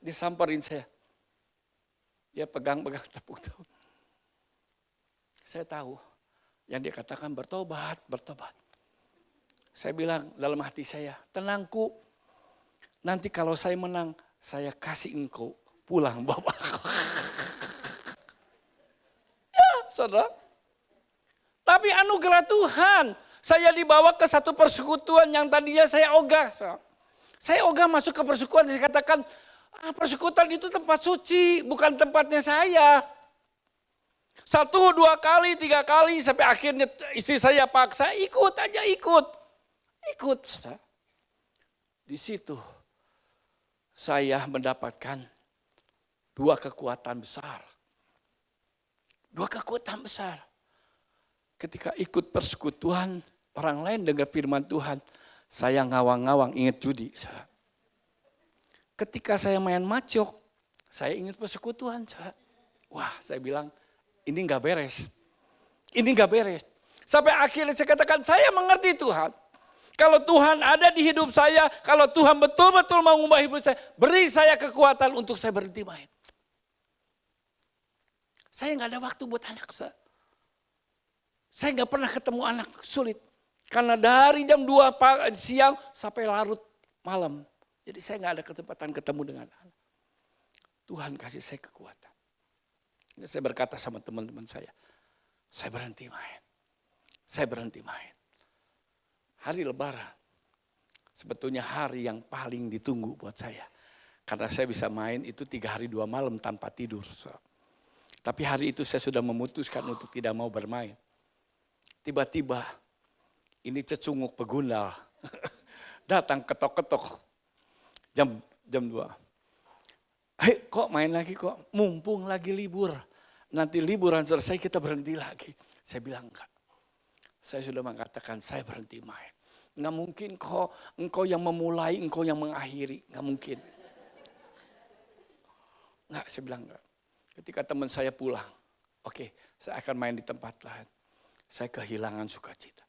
Dia samperin saya. Dia pegang-pegang tepuk. Saya tahu. Yang dia katakan bertobat. Saya bilang dalam hati saya, tenangku. Nanti kalau saya menang, saya kasih engkau pulang Bapak. Saudara. Tapi anugerah Tuhan, saya dibawa ke satu persekutuan yang tadinya saya ogah. Saya ogah masuk ke persekutuan, saya katakan, persekutuan itu tempat suci, bukan tempatnya saya. 1, 2 kali, 3 kali, sampai akhirnya istri saya paksa, ikut aja. Ikut. Di situ saya mendapatkan 2 kekuatan besar. 2 kekuatan besar. Ketika ikut persekutuan, orang lain dengar firman Tuhan, saya ngawang-ngawang ingat judi. Ketika saya main macok, saya ingat persekutuan. Wah, saya bilang, ini gak beres. Ini gak beres. Sampai akhirnya saya katakan, saya mengerti Tuhan. Kalau Tuhan ada di hidup saya, kalau Tuhan betul-betul mau mengubah hidup saya, beri saya kekuatan untuk saya berhenti main. Saya gak ada waktu buat anak saya. Saya gak pernah ketemu anak, sulit. Karena dari jam 2 siang sampai larut malam. Jadi saya gak ada kesempatan ketemu dengan anak. Tuhan kasih saya kekuatan. Saya berkata sama teman-teman saya berhenti main. Saya berhenti main. Hari Lebaran, sebetulnya hari yang paling ditunggu buat saya. Karena saya bisa main itu 3 hari 2 malam tanpa tidur. Tapi hari itu saya sudah memutuskan untuk tidak mau bermain. Tiba-tiba ini cecunguk pegundal datang ketok-ketok jam 2. Kok main lagi kok? Mumpung lagi libur. Nanti liburan selesai kita berhenti lagi. Saya bilang enggak. Saya sudah mengatakan saya berhenti main. Enggak mungkin kok engkau yang memulai, engkau yang mengakhiri. Enggak mungkin. Enggak, saya bilang enggak. Ketika teman saya pulang, oke, saya akan main di tempat lain. Saya kehilangan sukacita.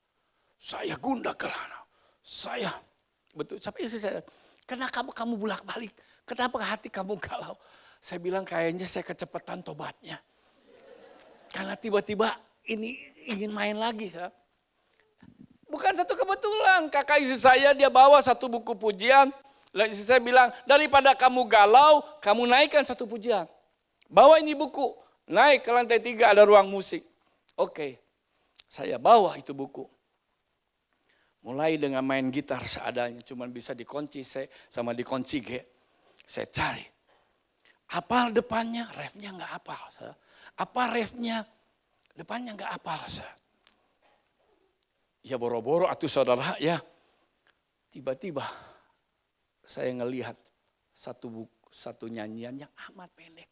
Saya gundah gelana. Saya, betul, sampai istri saya, kenapa kamu bolak-balik? Kenapa hati kamu galau? Saya bilang kayaknya saya kecepatan tobatnya. Karena tiba-tiba ini ingin main lagi. Bukan satu kebetulan, kakak istri saya dia bawa satu buku pujian. Lalu istri saya bilang, daripada kamu galau, kamu naikkan satu pujian. Bawa ini buku, naik ke lantai 3 ada ruang musik. Oke, saya bawa itu buku. Mulai dengan main gitar seadanya, cuma bisa dikunci C sama dikunci G. Saya cari. Apal depannya, refnya nggak apal. Apa refnya, depannya nggak apal. Ya boro-boro atuh saudara ya. Tiba-tiba saya ngelihat satu nyanyian yang amat pendek.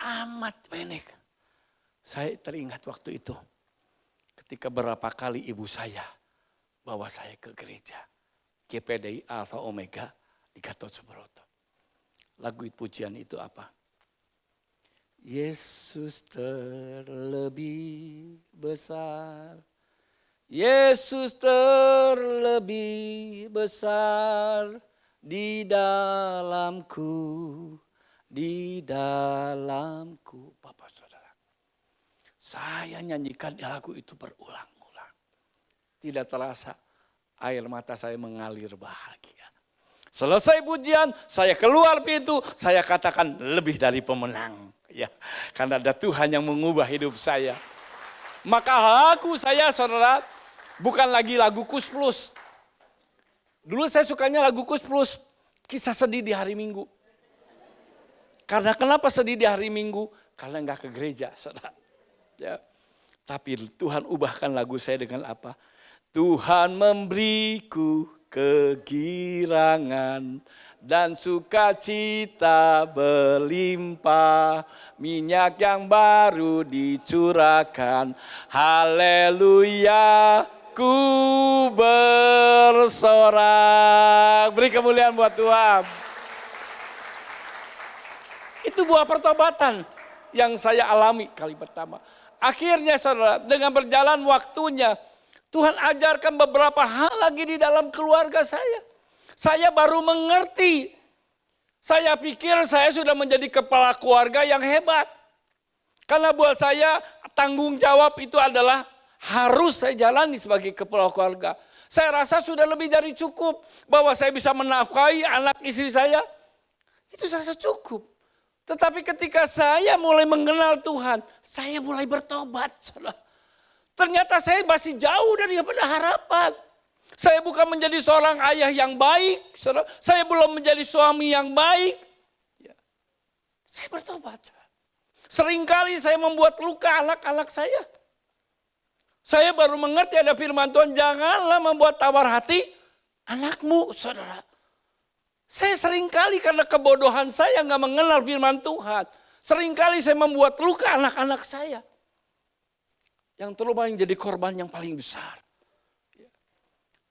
Amat pendek. Saya teringat waktu itu. Ketika berapa kali ibu saya bawa saya ke gereja. GPDI Alpha Omega di Gatot Subroto. Lagu pujian itu apa? Yesus terlebih besar. Yesus terlebih besar di dalamku, di dalamku. Bapak saudara, saya nyanyikan lagu itu berulang-ulang. Tidak terasa air mata saya mengalir bahagia. Selesai pujian, saya keluar pintu, saya katakan lebih dari pemenang. Ya, karena ada Tuhan yang mengubah hidup saya. Maka lagu saya saudara, bukan lagi lagu Kus Plus. Dulu saya sukanya lagu Kus Plus, kisah sedih di hari Minggu. Karena kenapa sedih di hari Minggu? Karena enggak ke gereja, saudara. Ya. Tapi Tuhan ubahkan lagu saya dengan apa? Tuhan memberiku kegirangan dan sukacita berlimpah, minyak yang baru dicurahkan, haleluya, ku bersorak. Beri kemuliaan buat Tuhan. Itu buah pertobatan yang saya alami kali pertama. Akhirnya saudara, dengan berjalan waktunya, Tuhan ajarkan beberapa hal lagi di dalam keluarga saya. Saya baru mengerti. Saya pikir saya sudah menjadi kepala keluarga yang hebat. Karena buat saya tanggung jawab itu adalah harus saya jalani sebagai kepala keluarga. Saya rasa sudah lebih dari cukup. Bahwa saya bisa menafkahi anak istri saya. Itu saya rasa cukup. Tetapi ketika saya mulai mengenal Tuhan, saya mulai bertobat. Saudara. Ternyata saya masih jauh daripada harapan. Saya bukan menjadi seorang ayah yang baik. Saya belum menjadi suami yang baik. Saya bertobat. Seringkali saya membuat luka anak-anak saya. Saya baru mengerti ada firman Tuhan, janganlah membuat tawar hati anakmu, saudara. Saya seringkali karena kebodohan saya nggak mengenal firman Tuhan. Seringkali saya membuat luka anak-anak saya. Yang terlalu jadi korban yang paling besar.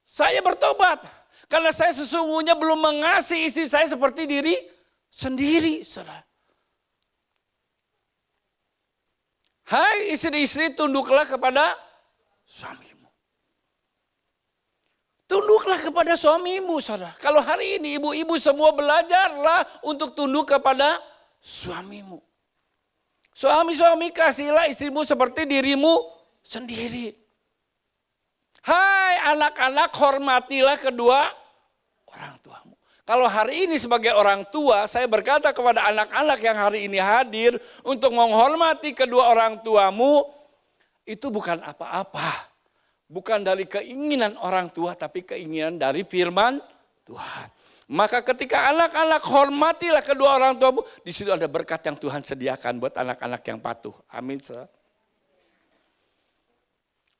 Saya bertobat. Karena saya sesungguhnya belum mengasihi istri saya seperti diri sendiri. Saudara. Hai istri-istri, tunduklah kepada suamimu. Tunduklah kepada suamimu, saudara. Kalau hari ini ibu-ibu semua belajarlah untuk tunduk kepada suamimu. Suami-suami kasihlah istrimu seperti dirimu sendiri. Hai anak-anak, hormatilah kedua orang tuamu. Kalau hari ini sebagai orang tua, saya berkata kepada anak-anak yang hari ini hadir untuk menghormati kedua orang tuamu, itu bukan apa-apa. Bukan dari keinginan orang tua, tapi keinginan dari firman Tuhan. Maka ketika anak-anak hormatilah kedua orang tuamu, di situ ada berkat yang Tuhan sediakan buat anak-anak yang patuh. Amin.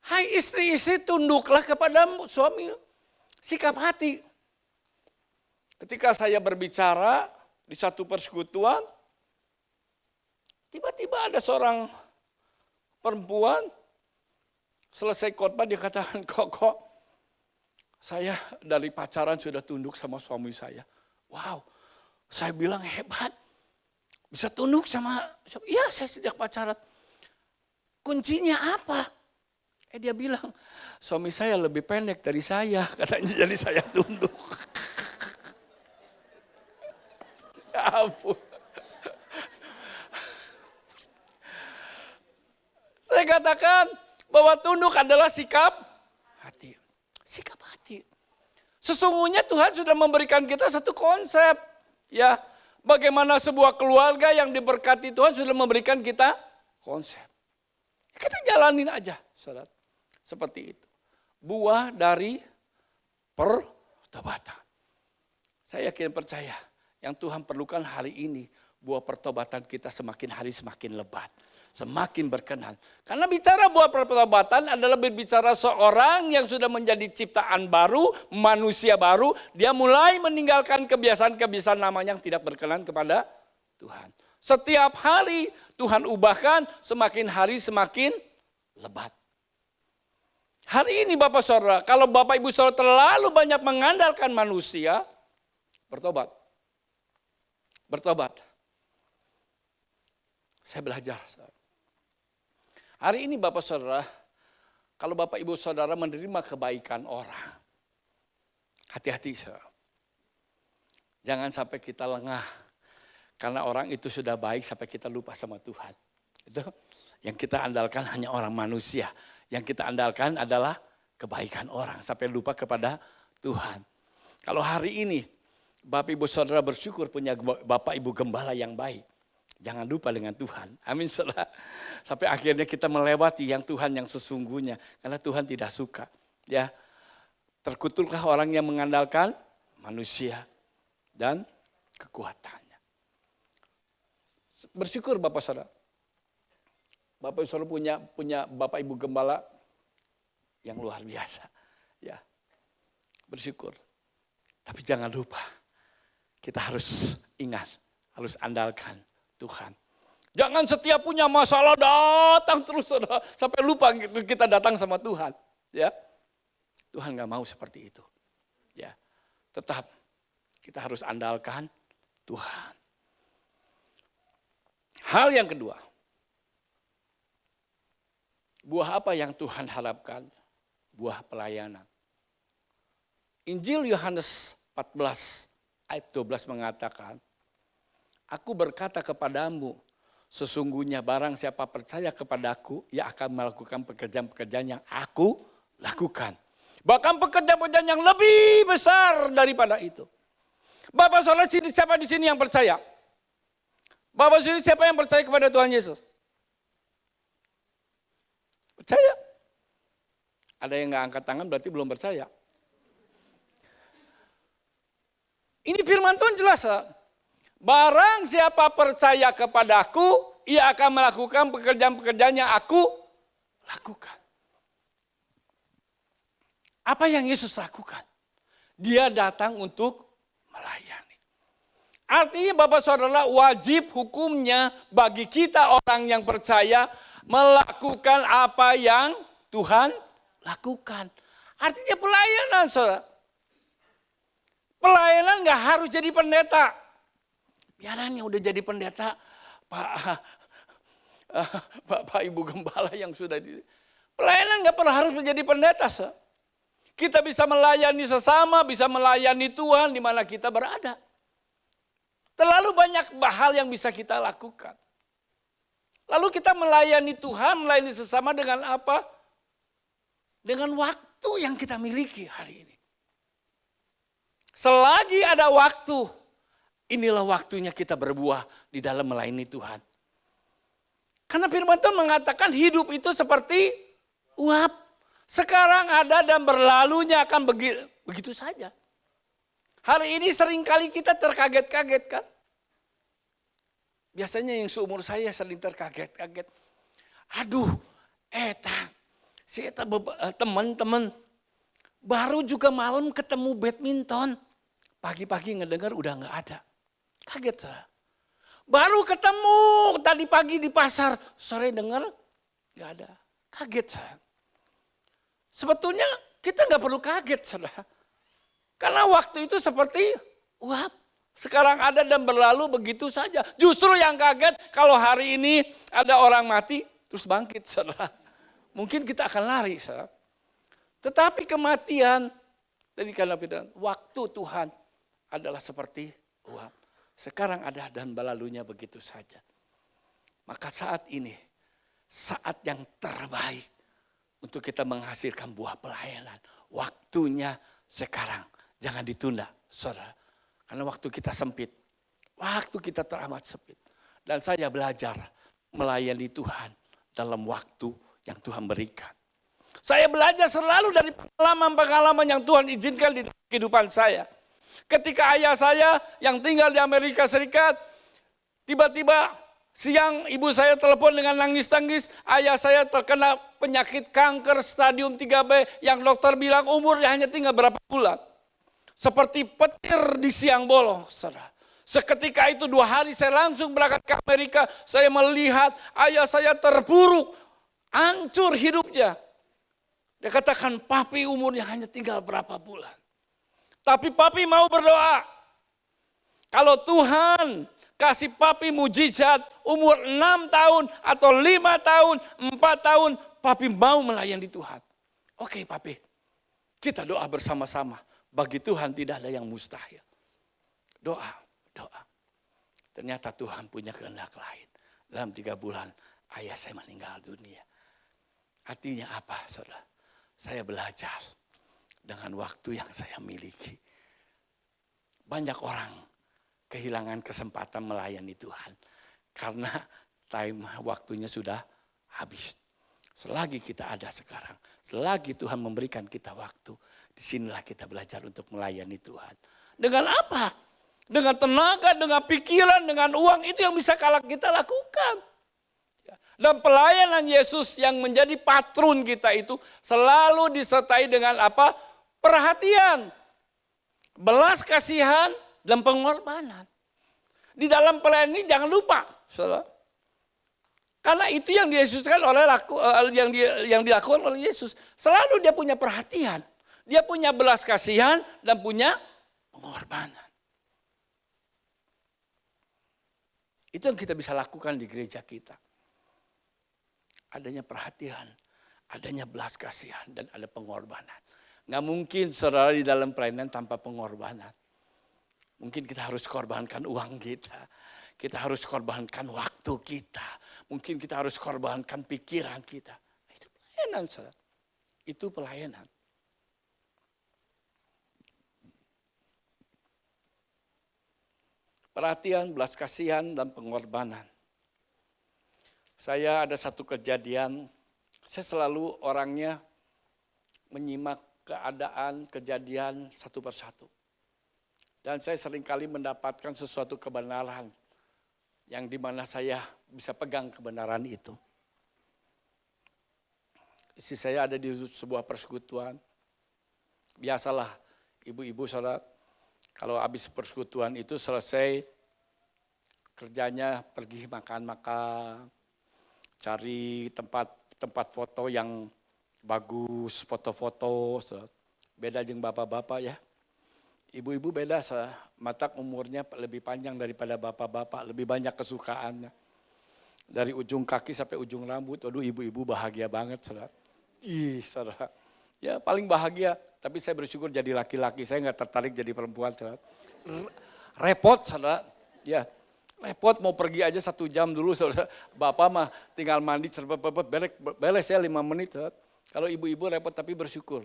Hai istri-istri, tunduklah kepada suami. Sikap hati. Ketika saya berbicara di satu persekutuan, tiba-tiba ada seorang perempuan, selesai khotbah dia katakan, kok saya dari pacaran sudah tunduk sama suami saya. Wow, saya bilang hebat. Bisa tunduk sama, ya saya sejak pacaran. Kuncinya apa? Dia bilang, suami saya lebih pendek dari saya, katanya, jadi saya tunduk. Ya ampun. Saya katakan bahwa tunduk adalah sikap hati. Sikap hati. Sesungguhnya Tuhan sudah memberikan kita satu konsep. Ya, bagaimana sebuah keluarga yang diberkati Tuhan sudah memberikan kita konsep. Kita jalanin aja, saudara. Seperti itu. buah dari pertobatan. Saya yakin percaya yang Tuhan perlukan hari ini, buah pertobatan kita semakin hari semakin lebat, semakin berkenan. Karena bicara buah pertobatan adalah berbicara seorang yang sudah menjadi ciptaan baru, manusia baru, dia mulai meninggalkan kebiasaan-kebiasaan namanya yang tidak berkenan kepada Tuhan. Setiap hari Tuhan ubahkan, semakin hari semakin lebat. Hari ini Bapak Saudara, kalau Bapak Ibu Saudara terlalu banyak mengandalkan manusia, bertobat. Bertobat. Saya belajar. Hari ini Bapak Saudara, kalau Bapak Ibu Saudara menerima kebaikan orang, hati-hati saudara. Jangan sampai kita lengah. Karena orang itu sudah baik sampai kita lupa sama Tuhan. Itu yang kita andalkan hanya orang manusia. Yang kita andalkan adalah kebaikan orang sampai lupa kepada Tuhan. Kalau hari ini Bapak Ibu Saudara bersyukur punya Bapak Ibu Gembala yang baik. Jangan lupa dengan Tuhan. Amin saudara. Sampai akhirnya kita melewati yang Tuhan yang sesungguhnya. Karena Tuhan tidak suka. Ya, terkutuklah orang yang mengandalkan manusia dan kekuatannya. Bersyukur Bapak Saudara. Bapak Ibu Saudara punya Bapak Ibu Gembala yang luar biasa. Ya, bersyukur. Tapi jangan lupa, kita harus ingat, harus andalkan Tuhan. Jangan setiap punya masalah datang terus saudara, sampai lupa kita datang sama Tuhan. Ya, Tuhan nggak mau seperti itu. Ya, tetap kita harus andalkan Tuhan. Hal yang kedua, buah apa yang Tuhan harapkan? Buah pelayanan. Injil Yohanes 14 ayat 12 mengatakan, Aku berkata kepadamu, sesungguhnya barang siapa percaya kepadaku, ia akan melakukan pekerjaan-pekerjaan yang aku lakukan. Bahkan pekerjaan-pekerjaan yang lebih besar daripada itu. Bapak saudara siapa di sini yang percaya? Bapak saudara siapa yang percaya kepada Tuhan Yesus? Percaya? Ada yang nggak angkat tangan berarti belum percaya. Ini firman Tuhan jelas. Barang siapa percaya kepadaku, ia akan melakukan pekerjaan-pekerjaan yang aku lakukan. Apa yang Yesus lakukan? Dia datang untuk melayani. Artinya Bapak Saudara, wajib hukumnya bagi kita orang yang percaya melakukan apa yang Tuhan lakukan. Artinya pelayanan saudara. Pelayanan gak harus jadi pendeta. Biaran yang udah jadi pendeta, Bapak Ibu Gembala yang sudah pelayanan gak perlu harus menjadi pendeta. Saudara. Kita bisa melayani sesama, bisa melayani Tuhan di mana kita berada. Terlalu banyak hal yang bisa kita lakukan. Lalu kita melayani Tuhan, melayani sesama dengan apa? Dengan waktu yang kita miliki hari ini. Selagi ada waktu, inilah waktunya kita berbuah di dalam melayani Tuhan. Karena firman Tuhan mengatakan hidup itu seperti uap. Sekarang ada dan berlalunya akan begitu saja. Hari ini seringkali kita terkaget-kaget kan. Biasanya yang seumur saya sering terkaget-kaget. Aduh, teman-teman baru juga malam ketemu badminton. Pagi-pagi ngedengar udah gak ada. Kaget saudara. Baru ketemu tadi pagi di pasar, sore dengar gak ada. Kaget saudara. Sebetulnya kita gak perlu kaget saudara. Karena waktu itu seperti uap. Sekarang ada dan berlalu begitu saja. Justru yang kaget kalau hari ini ada orang mati terus bangkit saudara. Mungkin kita akan lari saudara. Tetapi kematian, tadi karena waktu Tuhan adalah seperti uap. Sekarang ada dan berlalunya begitu saja. Maka saat ini, saat yang terbaik untuk kita menghasilkan buah pelayanan. Waktunya sekarang, jangan ditunda saudara. Karena waktu kita sempit, waktu kita teramat sempit. Dan saya belajar melayani Tuhan dalam waktu yang Tuhan berikan. Saya belajar selalu dari pengalaman-pengalaman yang Tuhan izinkan di kehidupan saya. Ketika ayah saya yang tinggal di Amerika Serikat, tiba-tiba siang ibu saya telepon dengan nangis-nangis, ayah saya terkena penyakit kanker stadium 3B yang dokter bilang umurnya hanya tinggal berapa bulan. Seperti petir di siang bolong, saudara. Seketika itu 2 hari saya langsung berangkat ke Amerika, saya melihat ayah saya terpuruk, hancur hidupnya. Dia katakan, papi umurnya hanya tinggal berapa bulan. Tapi papi mau berdoa. Kalau Tuhan kasih papi mujizat umur 6 tahun atau 5 tahun, 4 tahun, papi mau melayani Tuhan. Oke papi, kita doa bersama-sama. Bagi Tuhan tidak ada yang mustahil. Doa. Ternyata Tuhan punya kehendak lain. Dalam 3 bulan ayah saya meninggal dunia. Artinya apa saudara? Saya belajar dengan waktu yang saya miliki. Banyak orang kehilangan kesempatan melayani Tuhan. Karena waktunya sudah habis. Selagi kita ada sekarang, selagi Tuhan memberikan kita waktu, disinilah kita belajar untuk melayani Tuhan. Dengan apa? Dengan tenaga, dengan pikiran, dengan uang, itu yang bisa kita lakukan. Dan pelayanan Yesus yang menjadi patron kita itu selalu disertai dengan apa? Perhatian, belas kasihan, dan pengorbanan. Di dalam pelayanan ini jangan lupa, saudara. Karena itu yang diyesuskan yang dilakukan oleh Yesus. Selalu dia punya perhatian, dia punya belas kasihan dan punya pengorbanan. Itu yang kita bisa lakukan di gereja kita. Adanya perhatian, adanya belas kasihan, dan ada pengorbanan. Nggak mungkin saudara di dalam pelayanan tanpa pengorbanan. Mungkin kita harus korbankan uang kita. Kita harus korbankan waktu kita. Mungkin kita harus korbankan pikiran kita. Itu pelayanan saudara. Itu pelayanan. Perhatian, belas kasihan, dan pengorbanan. Saya ada satu kejadian, saya selalu orangnya menyimak keadaan, kejadian satu persatu. Dan saya seringkali mendapatkan sesuatu kebenaran yang dimana saya bisa pegang kebenaran itu. Istri saya ada di sebuah persekutuan. Biasalah ibu-ibu saudara, kalau habis persekutuan itu selesai kerjanya pergi makan-makan. Cari tempat foto yang bagus, foto-foto. Beda dengan bapak-bapak ya. Ibu-ibu beda, matak umurnya lebih panjang daripada bapak-bapak, lebih banyak kesukaannya. Dari ujung kaki sampai ujung rambut, aduh ibu-ibu bahagia banget saudara. Saudara, ya paling bahagia, tapi saya bersyukur jadi laki-laki, saya nggak tertarik jadi perempuan saudara. Repot saudara, ya. Repot mau pergi aja 1 jam dulu, saudara. Bapak mah tinggal mandi, beres ya 5 menit. Saudara. Kalau ibu-ibu repot tapi bersyukur.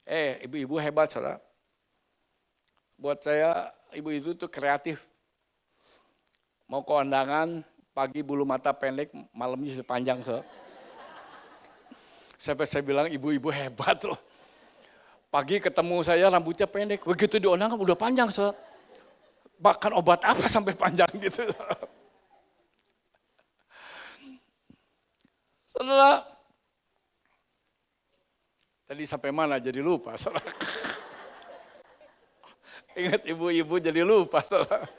Ibu-ibu hebat saudara. Buat saya ibu-ibu tuh kreatif. Mau ke undangan, pagi bulu mata pendek, malamnya panjang saudara. Sampai saya bilang ibu-ibu hebat loh. Pagi ketemu saya rambutnya pendek, begitu di undangan udah panjang saudara. Bahkan obat apa sampai panjang gitu. Saudara, tadi sampai mana jadi lupa saudara. Ingat ibu-ibu jadi lupa saudara.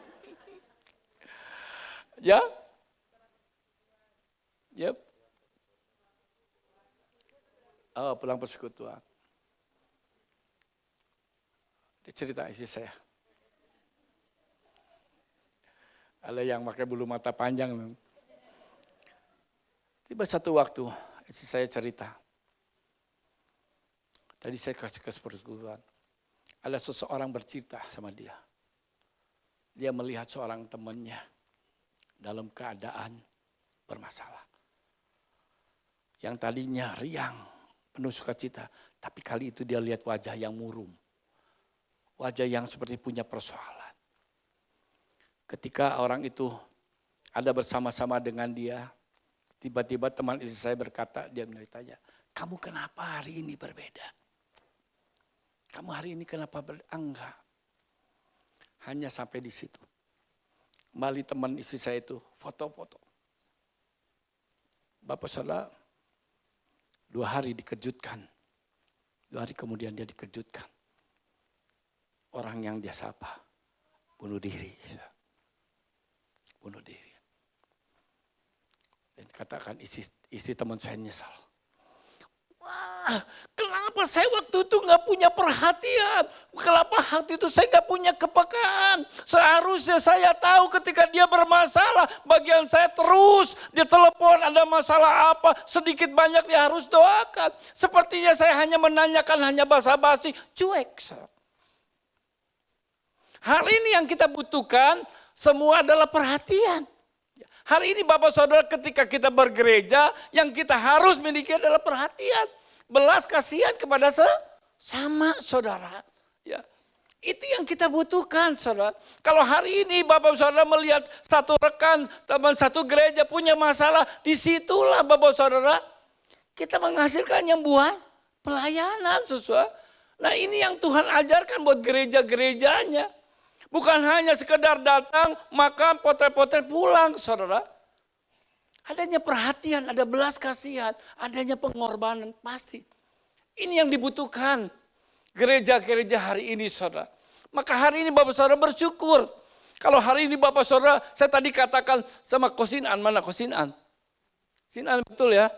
Ya? Yep. Oh, pulang persekutuan. Dia cerita istri saya. Ada yang pakai bulu mata panjang. Tiba satu waktu, istri saya cerita. Tadi saya kasih ke persekutuan. Ada seseorang bercerita sama dia. Dia melihat seorang temannya dalam keadaan bermasalah. Yang tadinya riang, penuh sukacita. Tapi kali itu dia lihat wajah yang murung. Wajah yang seperti punya persoalan. Ketika orang itu ada bersama-sama dengan dia, tiba-tiba teman istri saya berkata, dia menitanya, kamu kenapa hari ini berbeda? Kamu hari ini kenapa enggak? Hanya sampai di situ. Kembali teman istri saya itu foto-foto. Bapak saudara 2 hari dikejutkan. 2 hari kemudian dia dikejutkan. Orang yang dia sapa bunuh diri. Bunuh diri. Dan katakan istri teman saya nyesal. Wah, kenapa saya waktu itu gak punya perhatian? Kenapa waktu itu saya gak punya kepekaan? Seharusnya saya tahu ketika dia bermasalah, bagian saya terus, dia telepon ada masalah apa, sedikit banyak dia harus doakan. Sepertinya saya hanya menanyakan, hanya basa-basi, cuek. Hari ini yang kita butuhkan semua adalah perhatian. Hari ini Bapak Saudara ketika kita bergereja, yang kita harus miliki adalah perhatian. Belas kasihan kepada sama saudara. Ya, itu yang kita butuhkan saudara. Kalau hari ini Bapak Saudara melihat satu rekan, teman satu gereja punya masalah, disitulah Bapak Saudara kita menghasilkan yang buah pelayanan sesuai. Nah ini yang Tuhan ajarkan buat gereja-gerejanya. Bukan hanya sekedar datang, makan, potret-potret pulang, saudara. Adanya perhatian, ada belas kasihan, adanya pengorbanan, pasti. Ini yang dibutuhkan gereja-gereja hari ini, saudara. Maka hari ini Bapak Saudara bersyukur. Kalau hari ini Bapak Saudara, saya tadi katakan sama Kosinan, mana Kosinan? Sinan betul ya.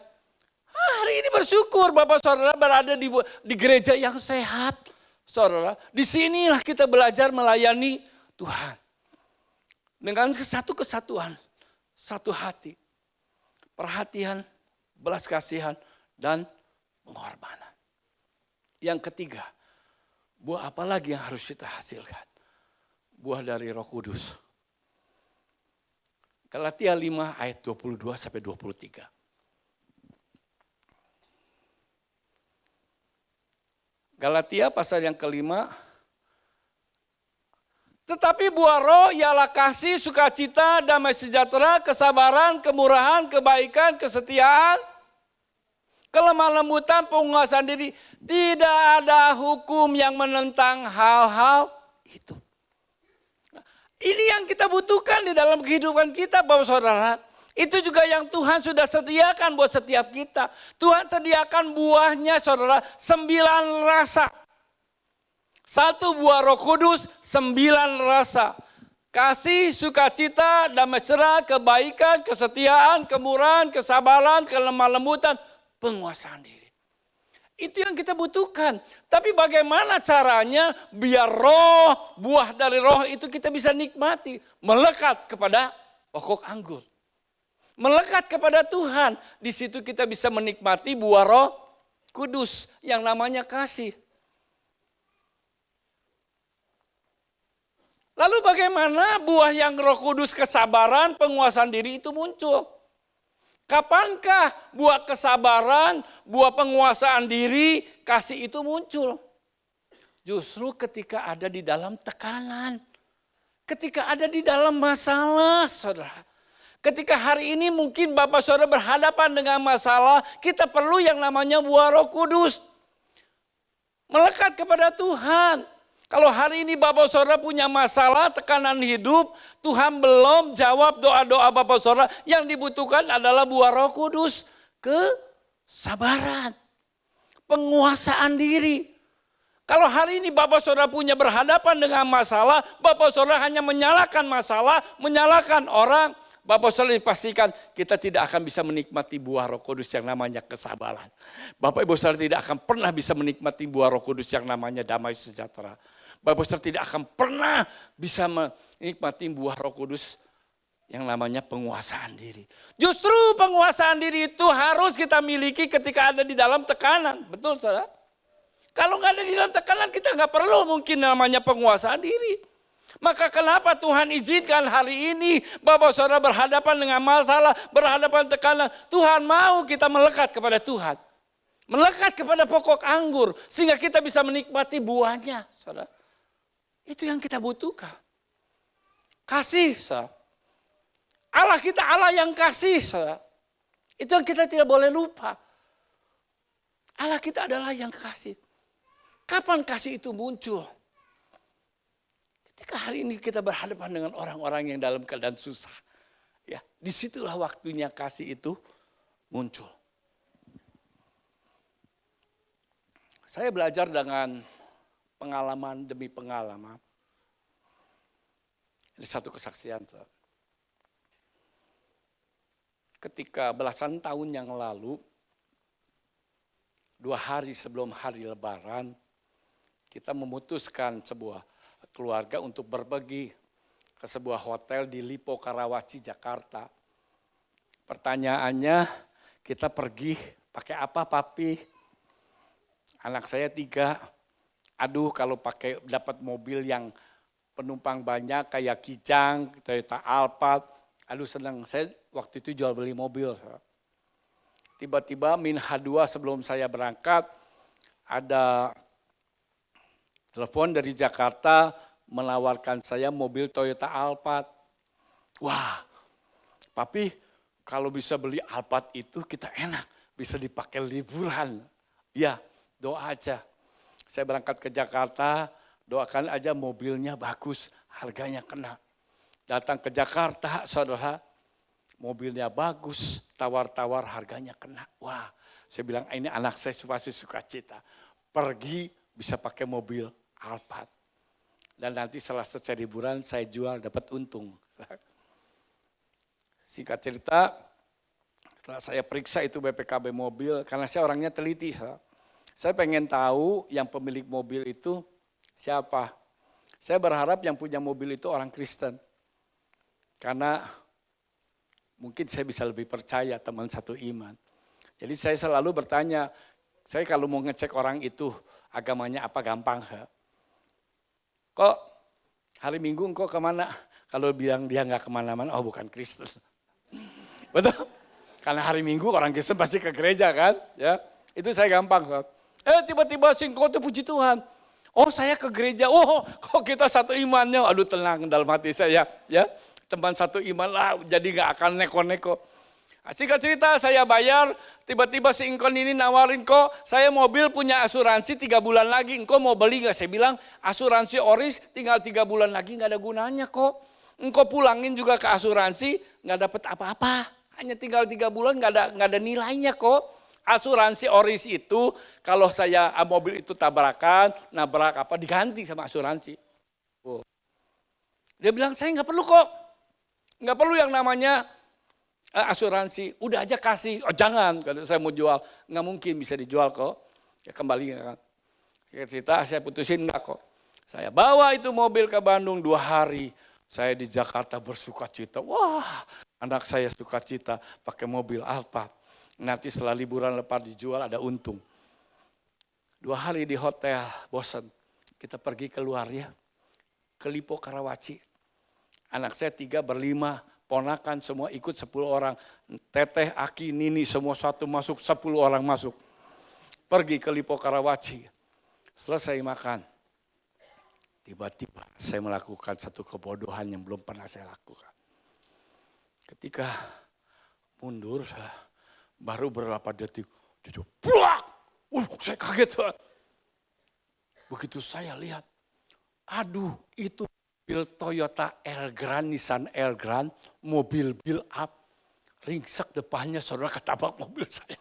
Hari ini bersyukur Bapak Saudara berada di gereja yang sehat. Saudara, disinilah kita belajar melayani Tuhan. Dengan satu kesatuan, satu hati. Perhatian, belas kasihan, dan pengorbanan. Yang ketiga, buah apa lagi yang harus kita hasilkan? Buah dari Roh Kudus. Galatia 5 ayat 22 sampai 23. Galatia pasal yang kelima. Tetapi buah roh ialah kasih, sukacita, damai sejahtera, kesabaran, kemurahan, kebaikan, kesetiaan, kelemah lembutan, penguasaan diri. Tidak ada hukum yang menentang hal-hal itu. Ini yang kita butuhkan di dalam kehidupan kita Bapak Saudara. Itu juga yang Tuhan sudah sediakan buat setiap kita. Tuhan sediakan buahnya saudara 9 rasa. 1 buah Roh Kudus, 9 rasa. Kasih, sukacita, damai sejahtera, kebaikan, kesetiaan, kemurahan, kesabaran, kelemah lembutan, penguasaan diri. Itu yang kita butuhkan. Tapi bagaimana caranya biar roh, buah dari roh itu kita bisa nikmati. Melekat kepada pokok anggur. Melekat kepada Tuhan. Di situ kita bisa menikmati buah Roh Kudus yang namanya kasih. Lalu bagaimana buah yang Roh Kudus kesabaran, penguasaan diri itu muncul? Kapankah buah kesabaran, buah penguasaan diri, kasih itu muncul? Justru ketika ada di dalam tekanan. Ketika ada di dalam masalah, saudara. Ketika hari ini mungkin Bapak Saudara berhadapan dengan masalah, kita perlu yang namanya buah Roh Kudus. Melekat kepada Tuhan. Kalau hari ini Bapak Saudara punya masalah, tekanan hidup, Tuhan belum jawab doa-doa Bapak Saudara, yang dibutuhkan adalah buah Roh Kudus, kesabaran, penguasaan diri. Kalau hari ini Bapak Saudara punya berhadapan dengan masalah, Bapak Saudara hanya menyalahkan masalah, menyalahkan orang, Bapak Saudara dipastikan kita tidak akan bisa menikmati buah Roh Kudus yang namanya kesabaran. Bapak Ibu Saudara tidak akan pernah bisa menikmati buah Roh Kudus yang namanya damai sejahtera. Bapak Saudara tidak akan pernah bisa menikmati buah Roh Kudus yang namanya penguasaan diri. Justru penguasaan diri itu harus kita miliki ketika ada di dalam tekanan. Betul Saudara? Kalau nggak ada di dalam tekanan kita nggak perlu mungkin namanya penguasaan diri. Maka kenapa Tuhan izinkan hari ini Bapak Saudara berhadapan dengan masalah, berhadapan tekanan. Tuhan mau kita melekat kepada Tuhan. Melekat kepada pokok anggur sehingga kita bisa menikmati buahnya. Saudara. Itu yang kita butuhkan. Kasih. Saudara. Allah kita Allah yang kasih. Saudara. Itu yang kita tidak boleh lupa. Allah kita adalah yang kasih. Kapan kasih itu muncul? Ketika hari ini kita berhadapan dengan orang-orang yang dalam keadaan susah. Ya, disitulah waktunya kasih itu muncul. Saya belajar dengan pengalaman demi pengalaman. Ini satu kesaksian. Ketika belasan tahun yang lalu, 2 hari sebelum hari Lebaran, kita memutuskan sebuah keluarga untuk berbagi ke sebuah hotel di Lipo Karawaci, Jakarta. Pertanyaannya, kita pergi pakai apa, Papi? Anak saya 3. Aduh, kalau pakai dapat mobil yang penumpang banyak kayak Kijang, Toyota Alphard, aduh senang. Saya waktu itu jual beli mobil. Tiba-tiba min H2 sebelum saya berangkat, ada telepon dari Jakarta menawarkan saya mobil Toyota Alphard. Wah, Papi kalau bisa beli Alphard itu kita enak, bisa dipakai liburan. Ya, doa aja. Saya berangkat ke Jakarta, doakan aja mobilnya bagus, harganya kena. Datang ke Jakarta, saudara, mobilnya bagus, tawar-tawar harganya kena. Wah, saya bilang ini anak saya pasti sukacita. Pergi bisa pakai mobil Alphard. Dan nanti setelah selesai liburan saya jual dapat untung. Singkat cerita, setelah saya periksa itu BPKB mobil, karena saya orangnya teliti. Saya pengen tahu yang pemilik mobil itu siapa. Saya berharap yang punya mobil itu orang Kristen. Karena mungkin saya bisa lebih percaya teman satu iman. Jadi saya selalu bertanya, saya kalau mau ngecek orang itu agamanya apa gampang. Kok hari Minggu engkau kemana? Kalau bilang dia nggak kemana-mana, oh bukan Kristen. Betul? Karena hari Minggu orang Kristen pasti ke gereja kan? Ya, itu saya gampang. Tiba-tiba singkong tuh puji Tuhan. Oh saya ke gereja, oh kok kita satu imannya. Aduh tenang dalam hati saya. Ya, teman satu iman lah, jadi nggak akan neko-neko. Singkat cerita saya bayar, tiba-tiba si Ingkon ini nawarin, kok saya mobil punya asuransi 3 bulan lagi, engkau mau beli gak? Saya bilang asuransi Oris tinggal 3 bulan lagi gak ada gunanya kok. Engkau pulangin juga ke asuransi gak dapat apa-apa, hanya tinggal 3 bulan gak ada nilainya kok. Asuransi Oris itu kalau saya mobil itu tabrakan, nabrak apa diganti sama asuransi. Oh. Dia bilang saya gak perlu kok, gak perlu yang namanya asuransi, udah aja kasih. Oh jangan, kalau saya mau jual, nggak mungkin bisa dijual kok. Ya kembali kan. Cerita saya putusin enggak kok. Saya bawa itu mobil ke Bandung 2 hari. Saya di Jakarta bersukacita. Wah, anak saya sukacita pakai mobil Alphard. Nanti setelah liburan lepas dijual ada untung. 2 hari di hotel, bosan. Kita pergi keluar ya, ke Lipo Karawaci. Anak saya 3 berlima. Ponakan semua ikut 10 orang. Teteh, Aki, Nini semua satu masuk, 10 orang masuk. Pergi ke Lipo Karawaci. Selesai makan. Tiba-tiba saya melakukan satu kebodohan yang belum pernah saya lakukan. Ketika mundur, baru berapa detik. Buak! Saya kaget. Begitu saya lihat. Aduh itu mobil Toyota Elgrand, Nissan Elgrand, mobil build up, ringsek depannya saudara ketabrak mobil saya.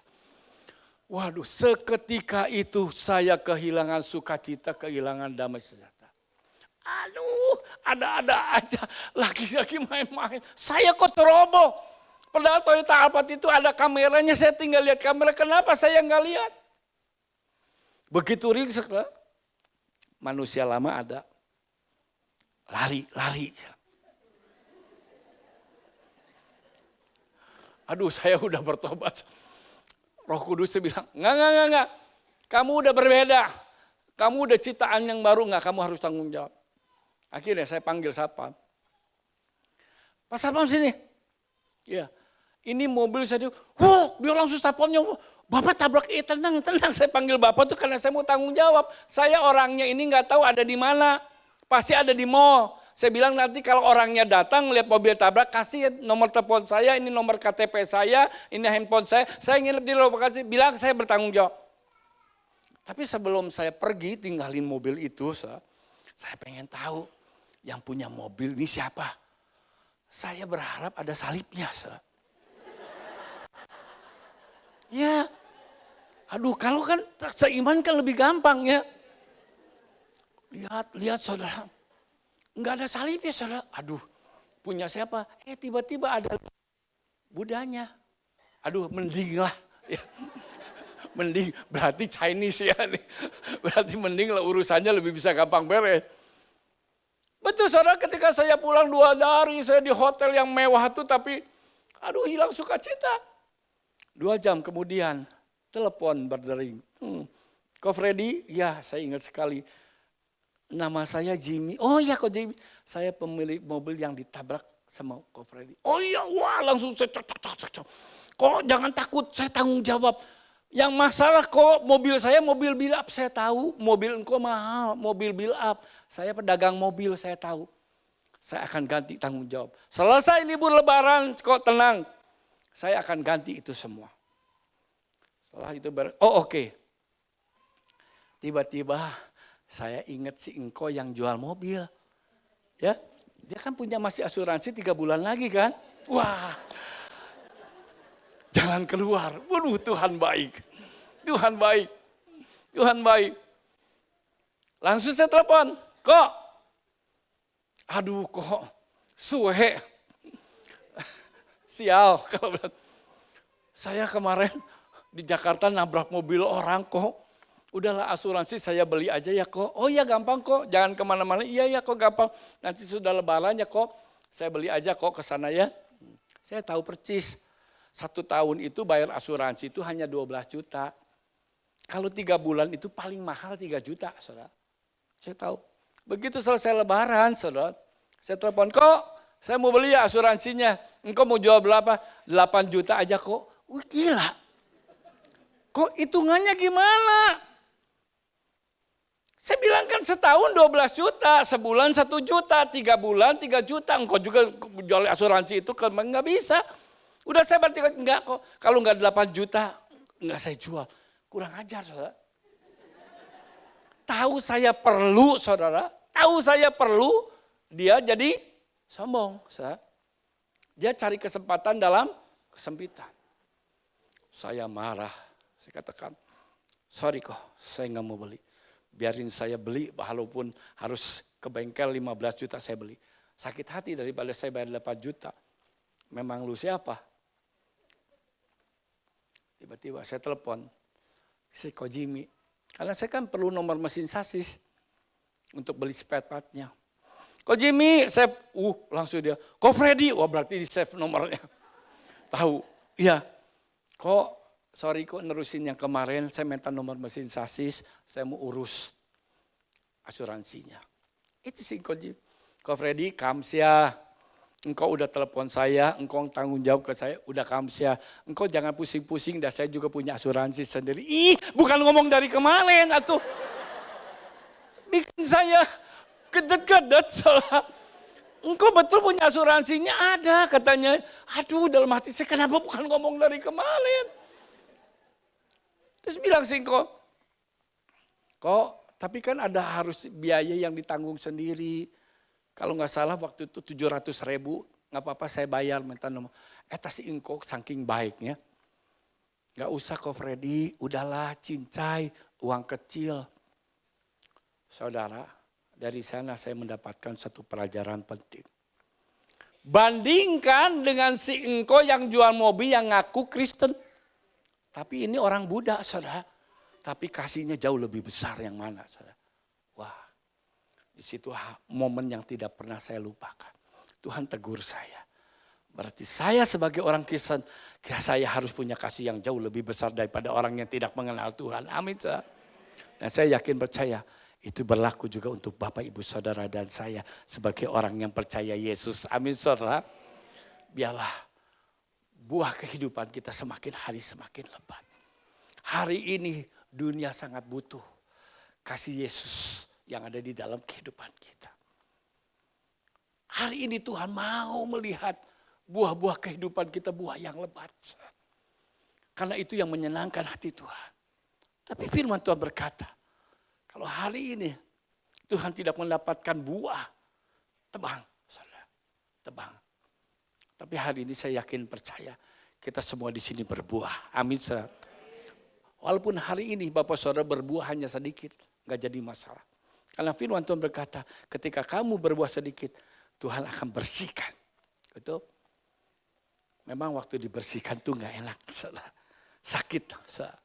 Waduh, seketika itu saya kehilangan sukacita, kehilangan damai sejahtera. Aduh, ada-ada aja, laki-laki main-main. Saya kok teroboh. Padahal Toyota Alphard itu ada kameranya, saya tinggal lihat kamera, kenapa saya nggak lihat? Begitu ringsek, manusia lama ada. Lari. Aduh saya udah bertobat. Roh Kudus bilang, enggak. Kamu udah berbeda. Kamu udah ciptaan yang baru, enggak, kamu harus tanggung jawab. Akhirnya saya panggil satpam. Pak satpam sini. Ya, ini mobil saya, dia langsung satpamnya, Bapak tabrak, tenang. Saya panggil Bapak tuh karena saya mau tanggung jawab. Saya orangnya ini enggak tahu ada di mana. Pasti ada di mall. Saya bilang nanti kalau orangnya datang lihat mobil tabrak, kasih nomor telepon saya, ini nomor KTP saya, ini handphone saya nginep di lokasi, bilang saya bertanggung jawab. Tapi sebelum saya pergi tinggalin mobil itu, saya pengen tahu yang punya mobil ini siapa. Saya berharap ada salibnya. Ya, aduh kalau kan seiman kan lebih gampang ya. Lihat saudara, enggak ada salibnya saudara. Aduh, punya siapa? Tiba-tiba ada Budanya. Aduh, mending lah. Ya. Mending, berarti Chinese ya nih. Berarti mending lah urusannya lebih bisa gampang beres. Betul saudara, ketika saya pulang 2 hari, saya di hotel yang mewah itu tapi aduh hilang sukacita. 2 jam kemudian, telepon berdering. Ko Freddy? Ya, saya ingat sekali. Nama saya Jimmy. Oh iya kok Jimmy. Saya pemilik mobil yang ditabrak sama Ko Freddy. Oh iya, wah langsung saya cocok. Kok jangan takut, saya tanggung jawab. Yang masalah kok mobil saya mobil build up, saya tahu. Mobil engkau mahal, mobil build up. Saya pedagang mobil, saya tahu. Saya akan ganti tanggung jawab. Selesai libur lebaran, kok tenang. Saya akan ganti itu semua. Setelah itu oke. Tiba-tiba saya ingat si engkau yang jual mobil. Ya, dia kan punya masih asuransi 3 bulan lagi kan. Wah, jalan keluar. Waduh, Tuhan baik. Tuhan baik. Tuhan baik. Langsung saya telepon. Kok? Aduh kok. Suhe. Sial. Saya kemarin di Jakarta nabrak mobil orang kok. Udahlah asuransi saya beli aja ya kok. Oh iya gampang kok. Jangan kemana-mana. Iya ya kok gampang. Nanti sudah lebaran ya kok. Saya beli aja kok ke sana ya. Saya tahu percis. 1 tahun itu bayar asuransi itu hanya 12 juta. Kalau 3 bulan itu paling mahal 3 juta, saudara. Saya tahu. Begitu selesai lebaran, saudara. Saya telepon, kok saya mau beli ya asuransinya. Engkau mau jual berapa? 8 juta aja kok. Wih gila. Kok hitungannya gimana? Saya bilang kan setahun 12 juta, sebulan 1 juta, 3 bulan 3 juta. Engkau juga jual asuransi itu kan enggak bisa. Udah saya berarti enggak kok. Kalau enggak 8 juta, enggak saya jual. Kurang ajar saudara. Tahu saya perlu saudara. Tahu saya perlu, dia jadi sombong. Saudara. Dia cari kesempatan dalam kesempitan. Saya marah. Saya katakan, sorry kok saya enggak mau beli. Biarin saya beli walaupun harus ke bengkel 15 juta saya beli. Sakit hati daripada saya bayar 8 juta. Memang lu siapa? Tiba-tiba saya telepon si Ko Jimmy. Karena saya kan perlu nomor mesin sasis untuk beli spare partnya. Ko Jimmy, save. Langsung dia. Ko Freddy, wah berarti di save nomornya. Tahu, iya. Kok, sorry kok nerusin yang kemarin, saya minta nomor mesin sasis, saya mau urus asuransinya. Itu sih Ko Jimmy. Ko Freddy, kamsia. Engkau udah telepon saya, engkau tanggung jawab ke saya, udah kamsia. Engkau jangan pusing-pusing, dah saya juga punya asuransi sendiri. Ih, bukan ngomong dari kemarin, atuh. Bikin saya kedet-kedet salah. Engkau betul punya asuransinya ada, katanya. Aduh, dalam hati saya kenapa bukan ngomong dari kemarin. Terus bilang sih kok, tapi kan ada harus biaya yang ditanggung sendiri. Kalau nggak salah waktu itu 700.000, nggak apa-apa saya bayar minta nomor. Tas engkau saking baiknya. Nggak usah kok Freddy, udahlah cincai, uang kecil. Saudara, dari sana saya mendapatkan satu pelajaran penting. Bandingkan dengan si engkau yang jual mobil yang ngaku Kristen. Tapi ini orang Buddha saudara. Tapi kasihnya jauh lebih besar yang mana saudara. Wah. Di situ momen yang tidak pernah saya lupakan. Tuhan tegur saya. Berarti saya sebagai orang Kristen, saya harus punya kasih yang jauh lebih besar daripada orang yang tidak mengenal Tuhan. Amin. Dan saya yakin percaya, itu berlaku juga untuk Bapak, Ibu, Saudara, dan saya sebagai orang yang percaya Yesus. Amin, saudara. Biarlah buah kehidupan kita semakin hari semakin lebat. Hari ini dunia sangat butuh kasih Yesus yang ada di dalam kehidupan kita. Hari ini Tuhan mau melihat buah-buah kehidupan kita, buah yang lebat. Karena itu yang menyenangkan hati Tuhan. Tapi firman Tuhan berkata, kalau hari ini Tuhan tidak mendapatkan buah, tebang, saudara, tebang. Tapi hari ini saya yakin percaya kita semua di sini berbuah. Amin. Walaupun hari ini Bapak Saudara berbuah hanya sedikit, nggak jadi masalah. Karena firman Tuhan berkata, ketika kamu berbuah sedikit, Tuhan akan bersihkan. Betul? Memang waktu dibersihkan tuh nggak enak, saudara. Sakit. Saudara.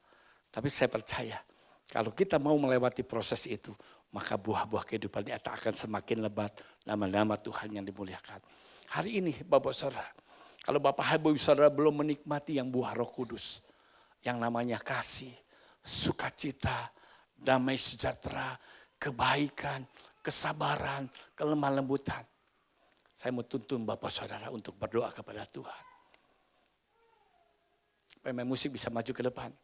Tapi saya percaya, kalau kita mau melewati proses itu, maka buah-buah kehidupan kita akan semakin lebat. Nama-nama Tuhan yang dimuliakan. Hari ini Bapak Saudara, kalau Bapak Ibu Saudara belum menikmati yang buah Roh Kudus, yang namanya kasih, sukacita, damai sejahtera, kebaikan, kesabaran, kelemah lembutan. Saya mau tuntun Bapak Saudara untuk berdoa kepada Tuhan. Pemain musik bisa maju ke depan.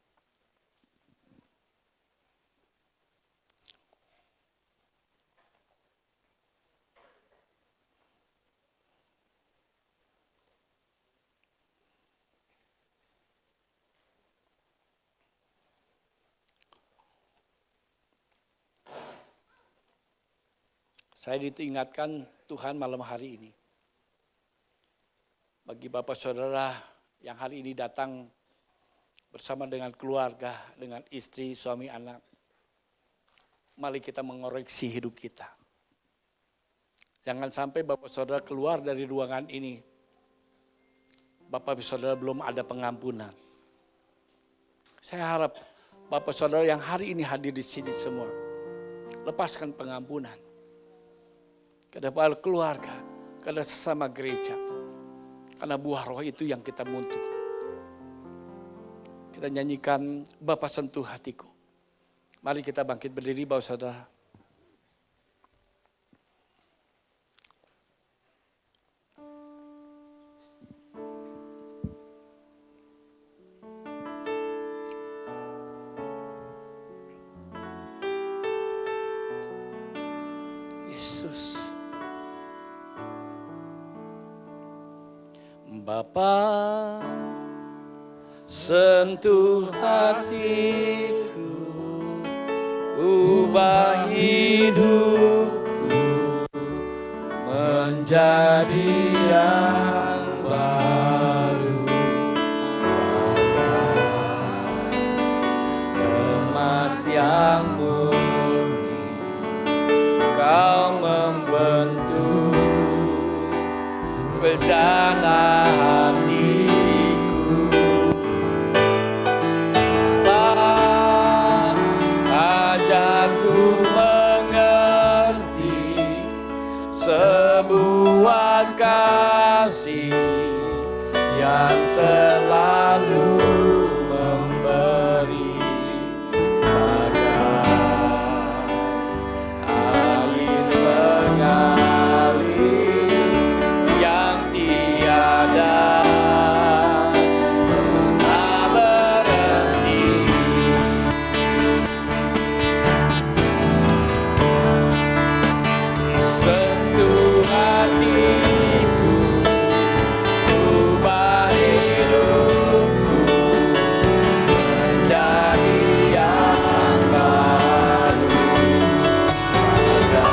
Saya diingatkan Tuhan malam hari ini. Bagi Bapak Saudara yang hari ini datang bersama dengan keluarga, dengan istri, suami, anak. Mari kita mengoreksi hidup kita. Jangan sampai Bapak Saudara keluar dari ruangan ini. Bapak Saudara belum ada pengampunan. Saya harap Bapak Saudara yang hari ini hadir di sini semua. Lepaskan pengampunan. Kepada keluarga, kepada sesama gereja. Karena buah roh itu yang kita muntuh. Kita nyanyikan Bapa sentuh hatiku. Mari kita bangkit berdiri Bapak Saudara. Yesus. Bapa, sentuh hatiku, ubah hidupku menjadi yang baru, bagai emas yang murni, kau membentuk rencana hatiku. Ajarku mengerti sebuah kasih yang selalu memberi, bagai air mengalir yang tiada pernah berhenti. Sentuh hatiku, ubah hidupku menjadi yang baru, bagai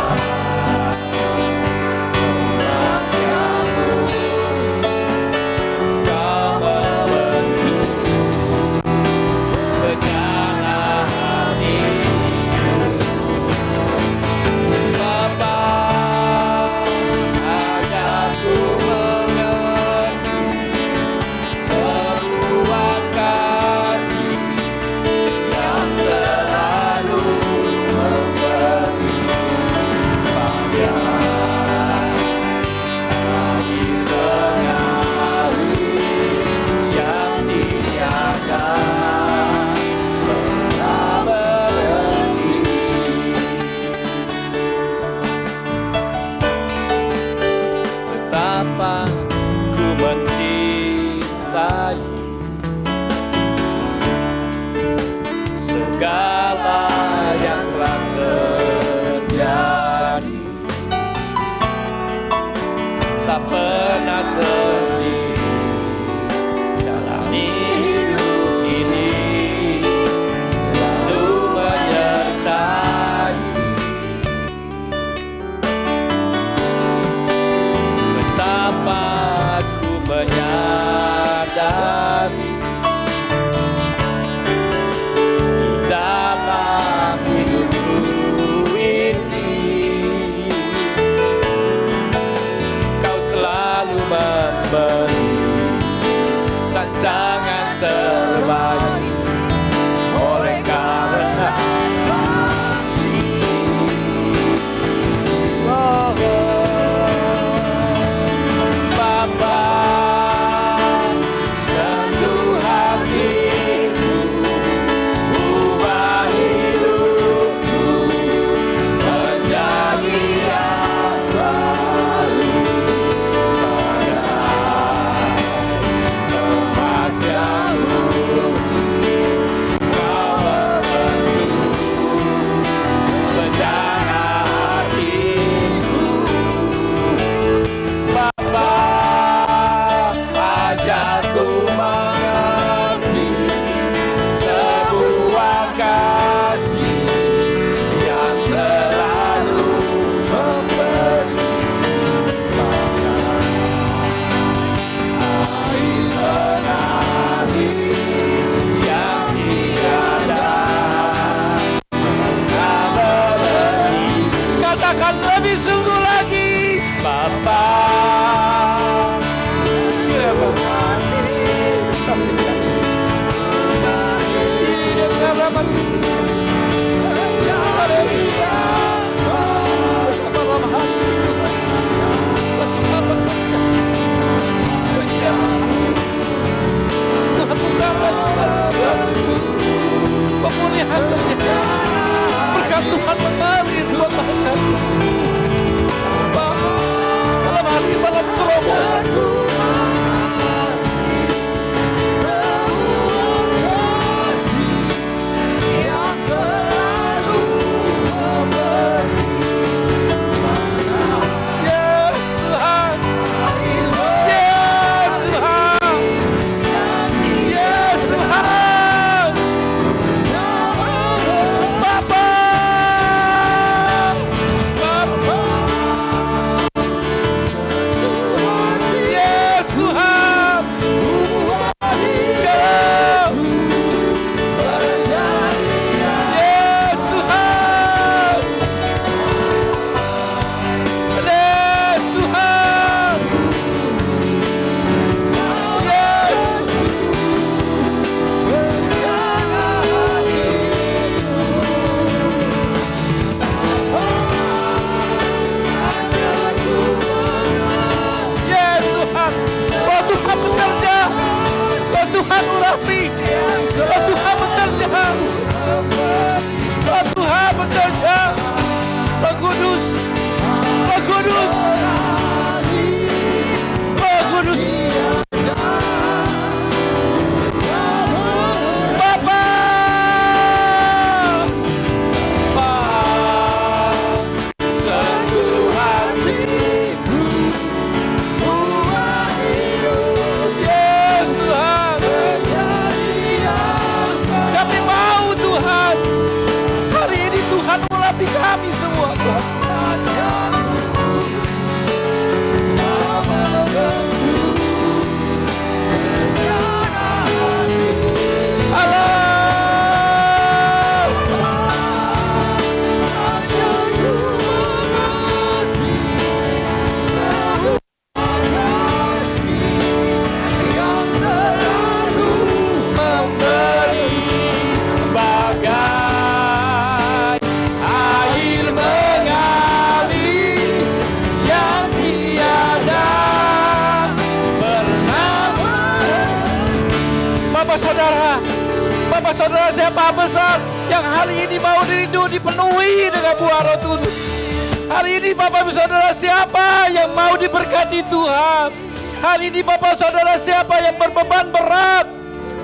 emas yang murni, kau membentuk rencana hatiku. Bapa, ajarku mengerti sebuah kasih yang selalu memberi, bagai air mengalir yang tiada pernah berhenti. Betapa ku mencintai segala yang telah terjadi, tak pernah sendiri jalani hidup ini, selalu terbaik. Oleh karena Bapa, sentuh hatiku, ubah hidupku menjadi yang baru. Emas yang murni kau membentuk rencana hatiku. Bapa, ajarku mengerti sebuah kasih yang selalu memberi air mengalir yang tiada berhenti. Katakan lebih sungguh lagi, Bapa. Pemulihan terjadi, berkat Tuhan mengalir buat mereka. Dalam hari malam terobosan Tuhan urapi, Tuhan bekerja, Tuhan bekerja, Roh Kudus, Roh Kudus, Roh Kudus, Bapa, sentuh hatiku, ubah hidup, yes Tuhan. Kami mau Tuhan, hari ini Tuhan mulapi kami semua Tuhan. Bapak saudara siapa besar yang hari ini mau rindu dipenuhi dengan buah Roh Kudus. Hari ini Bapak saudara siapa yang mau diberkati Tuhan. Hari ini Bapak saudara siapa yang berbeban berat.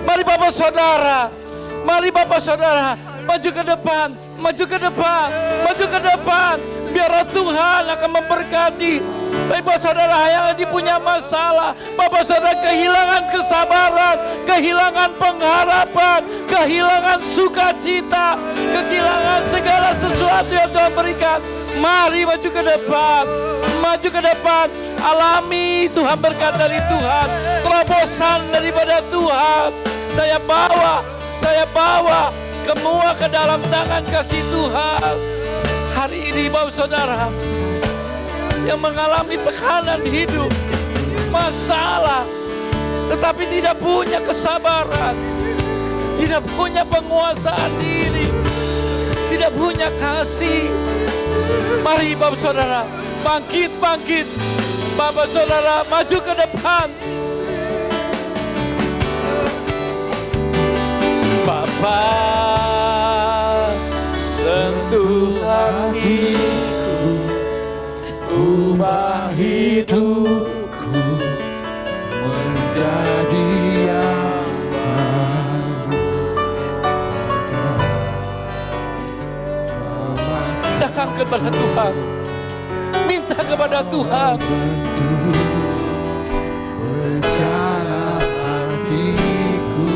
Mari Bapak saudara, mari Bapak saudara maju ke depan, maju ke depan, maju ke depan. Biar Roh Tuhan akan memberkati. Bapak saudara yang dipunya masalah, Bapak saudara kehilangan kesabaran, kehilangan pengharapan, kehilangan sukacita, kehilangan segala sesuatu yang Tuhan berikan. Mari maju ke depan, maju ke depan. Alami Tuhan berkat dari Tuhan, terobosan daripada Tuhan. Saya bawa semua ke dalam tangan kasih Tuhan. Hari ini Bapak saudara yang mengalami tekanan hidup, masalah, tetapi tidak punya kesabaran, tidak punya penguasaan diri, tidak punya kasih. Mari Bapak Saudara, bangkit. Bapak Saudara, maju ke depan. Bapa, sentuh hatiku, ubah hidupku menjadi yang baru. Datang kepada Tuhan, minta kepada Tuhan. Berjalan hatiku,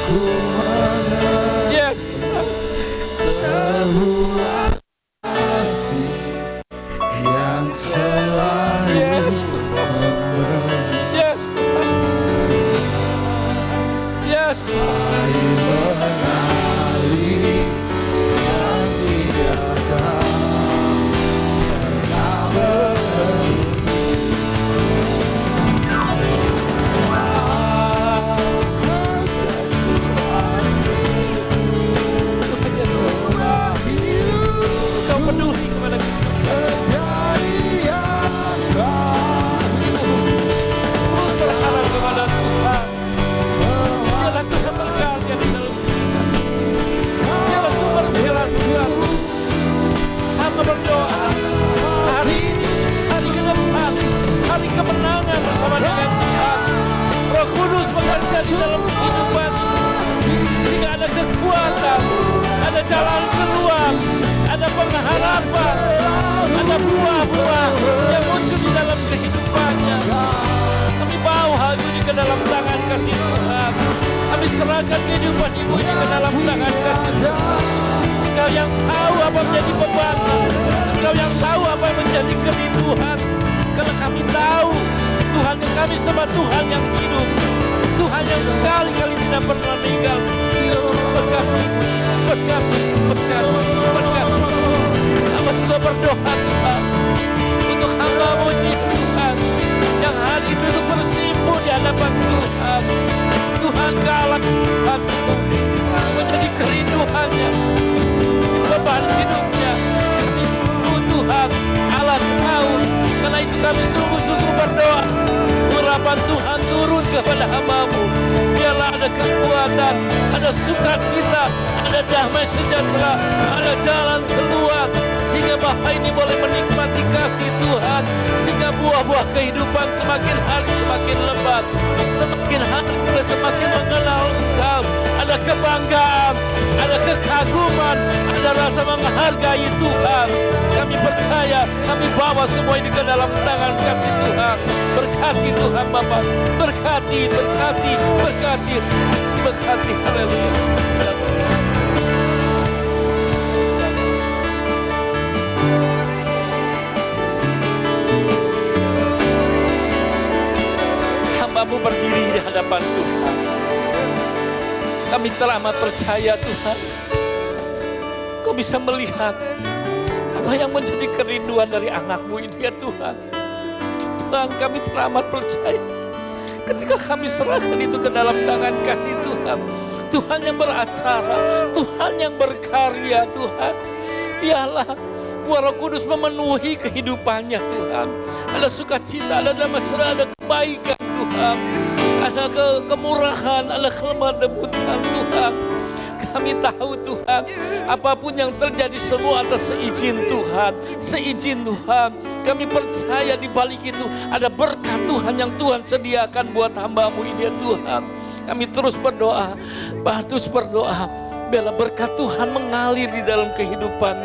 ku mengerti. Yes, sebuah kasih yang selalu. Yes, yes, yes. Mengalir yang tidak pernah berhenti. Peduli kepada kita. Berharap kepada Tuhan. Dialah Tuhan berkarya di dalam kita. Dialah sumber segala sesuatu. Hamba berdoa hari ini, hari ke-depan, hari kemenangan bersama dengan Tuhan. Roh Kudus bekerja di dalam kehidupan sehingga ada kekuatan, ada jalan keluar, ada pengharapan, ada buah-buah yang muncul di dalam kehidupannya. Kami bawa hal ini ke dalam tangan kasih Tuhan. Kami serahkan kehidupan ibu ini ke dalam tangan kasih Tuhan. Engkau yang tahu apa menjadi beban, Engkau yang tahu apa yang menjadi kerinduan. Karena kami tahu Tuhan yang kami sembah Tuhan yang hidup, Tuhan yang sekali-kali tidak pernah meninggal. Berkati, berkati, berkati, berkati. Hamba juga berdoa Tuhan untuk hamba-Mu ini Tuhan yang hari ini duduk bersimpuh di hadapan Tuhan. Tuhan kalah Tuhan menjadi kerinduannya, beban hidupnya. Kami tunggu Tuhan Allah tahu. Karena itu kami sungguh-sungguh berdoa, urapan Tuhan turun kepada hamba-Mu. Biarlah ada kekuatan, ada sukacita, ada damai sejahtera, ada jalan keluar, sehingga Bapak ini boleh menikmati kasih Tuhan, sehingga buah-buah kehidupan semakin hari semakin lebat, semakin hari semakin mengenal Engkau. Ada kebanggaan, ada kekaguman, ada rasa menghargai Tuhan. Kami percaya, kami bawa semua ini ke dalam tangan kasih Tuhan. Berkati Tuhan Bapa, berkati, berkati, berkati, berkati. Haleluya. Hamba-Mu berdiri di hadapan Tuhan. Kami teramat percaya Tuhan, Kau bisa melihat apa yang menjadi kerinduan dari anak-Mu ini ya Tuhan. Tuhan, kami teramat percaya ketika kami serahkan itu ke dalam tangan kasih Tuhan. Tuhan yang beracara, Tuhan yang berkarya Tuhan. Biarlah Buah Roh Kudus memenuhi kehidupannya Tuhan. Ada sukacita, ada damai sejahtera, ada kebaikan Tuhan. Ada kemurahan, ada kelemah lembutan Tuhan. Kami tahu Tuhan, apapun yang terjadi semua atas seizin Tuhan. Seizin Tuhan. Kami percaya di balik itu ada berkat Tuhan yang Tuhan sediakan buat hamba-Mu ini ya Tuhan. Kami terus berdoa, terus berdoa. Biarlah berkat Tuhan mengalir di dalam kehidupan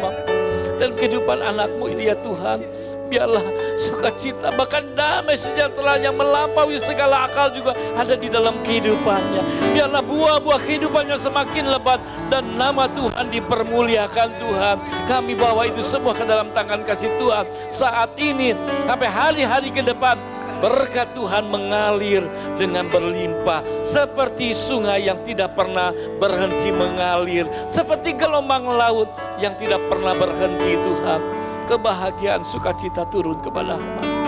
dan kehidupan anak-Mu ini ya Tuhan. Biarlah sukacita, bahkan damai sejahtera yang melampaui segala akal juga ada di dalam kehidupannya. Biarlah buah-buah kehidupannya semakin lebat dan nama Tuhan dipermuliakan Tuhan. Kami bawa itu semua ke dalam tangan kasih Tuhan. Saat ini sampai hari-hari ke depan, berkat Tuhan mengalir dengan berlimpah. Seperti sungai yang tidak pernah berhenti mengalir. Seperti gelombang laut yang tidak pernah berhenti Tuhan. kebahagiaan, sukacita turun kepada hamba.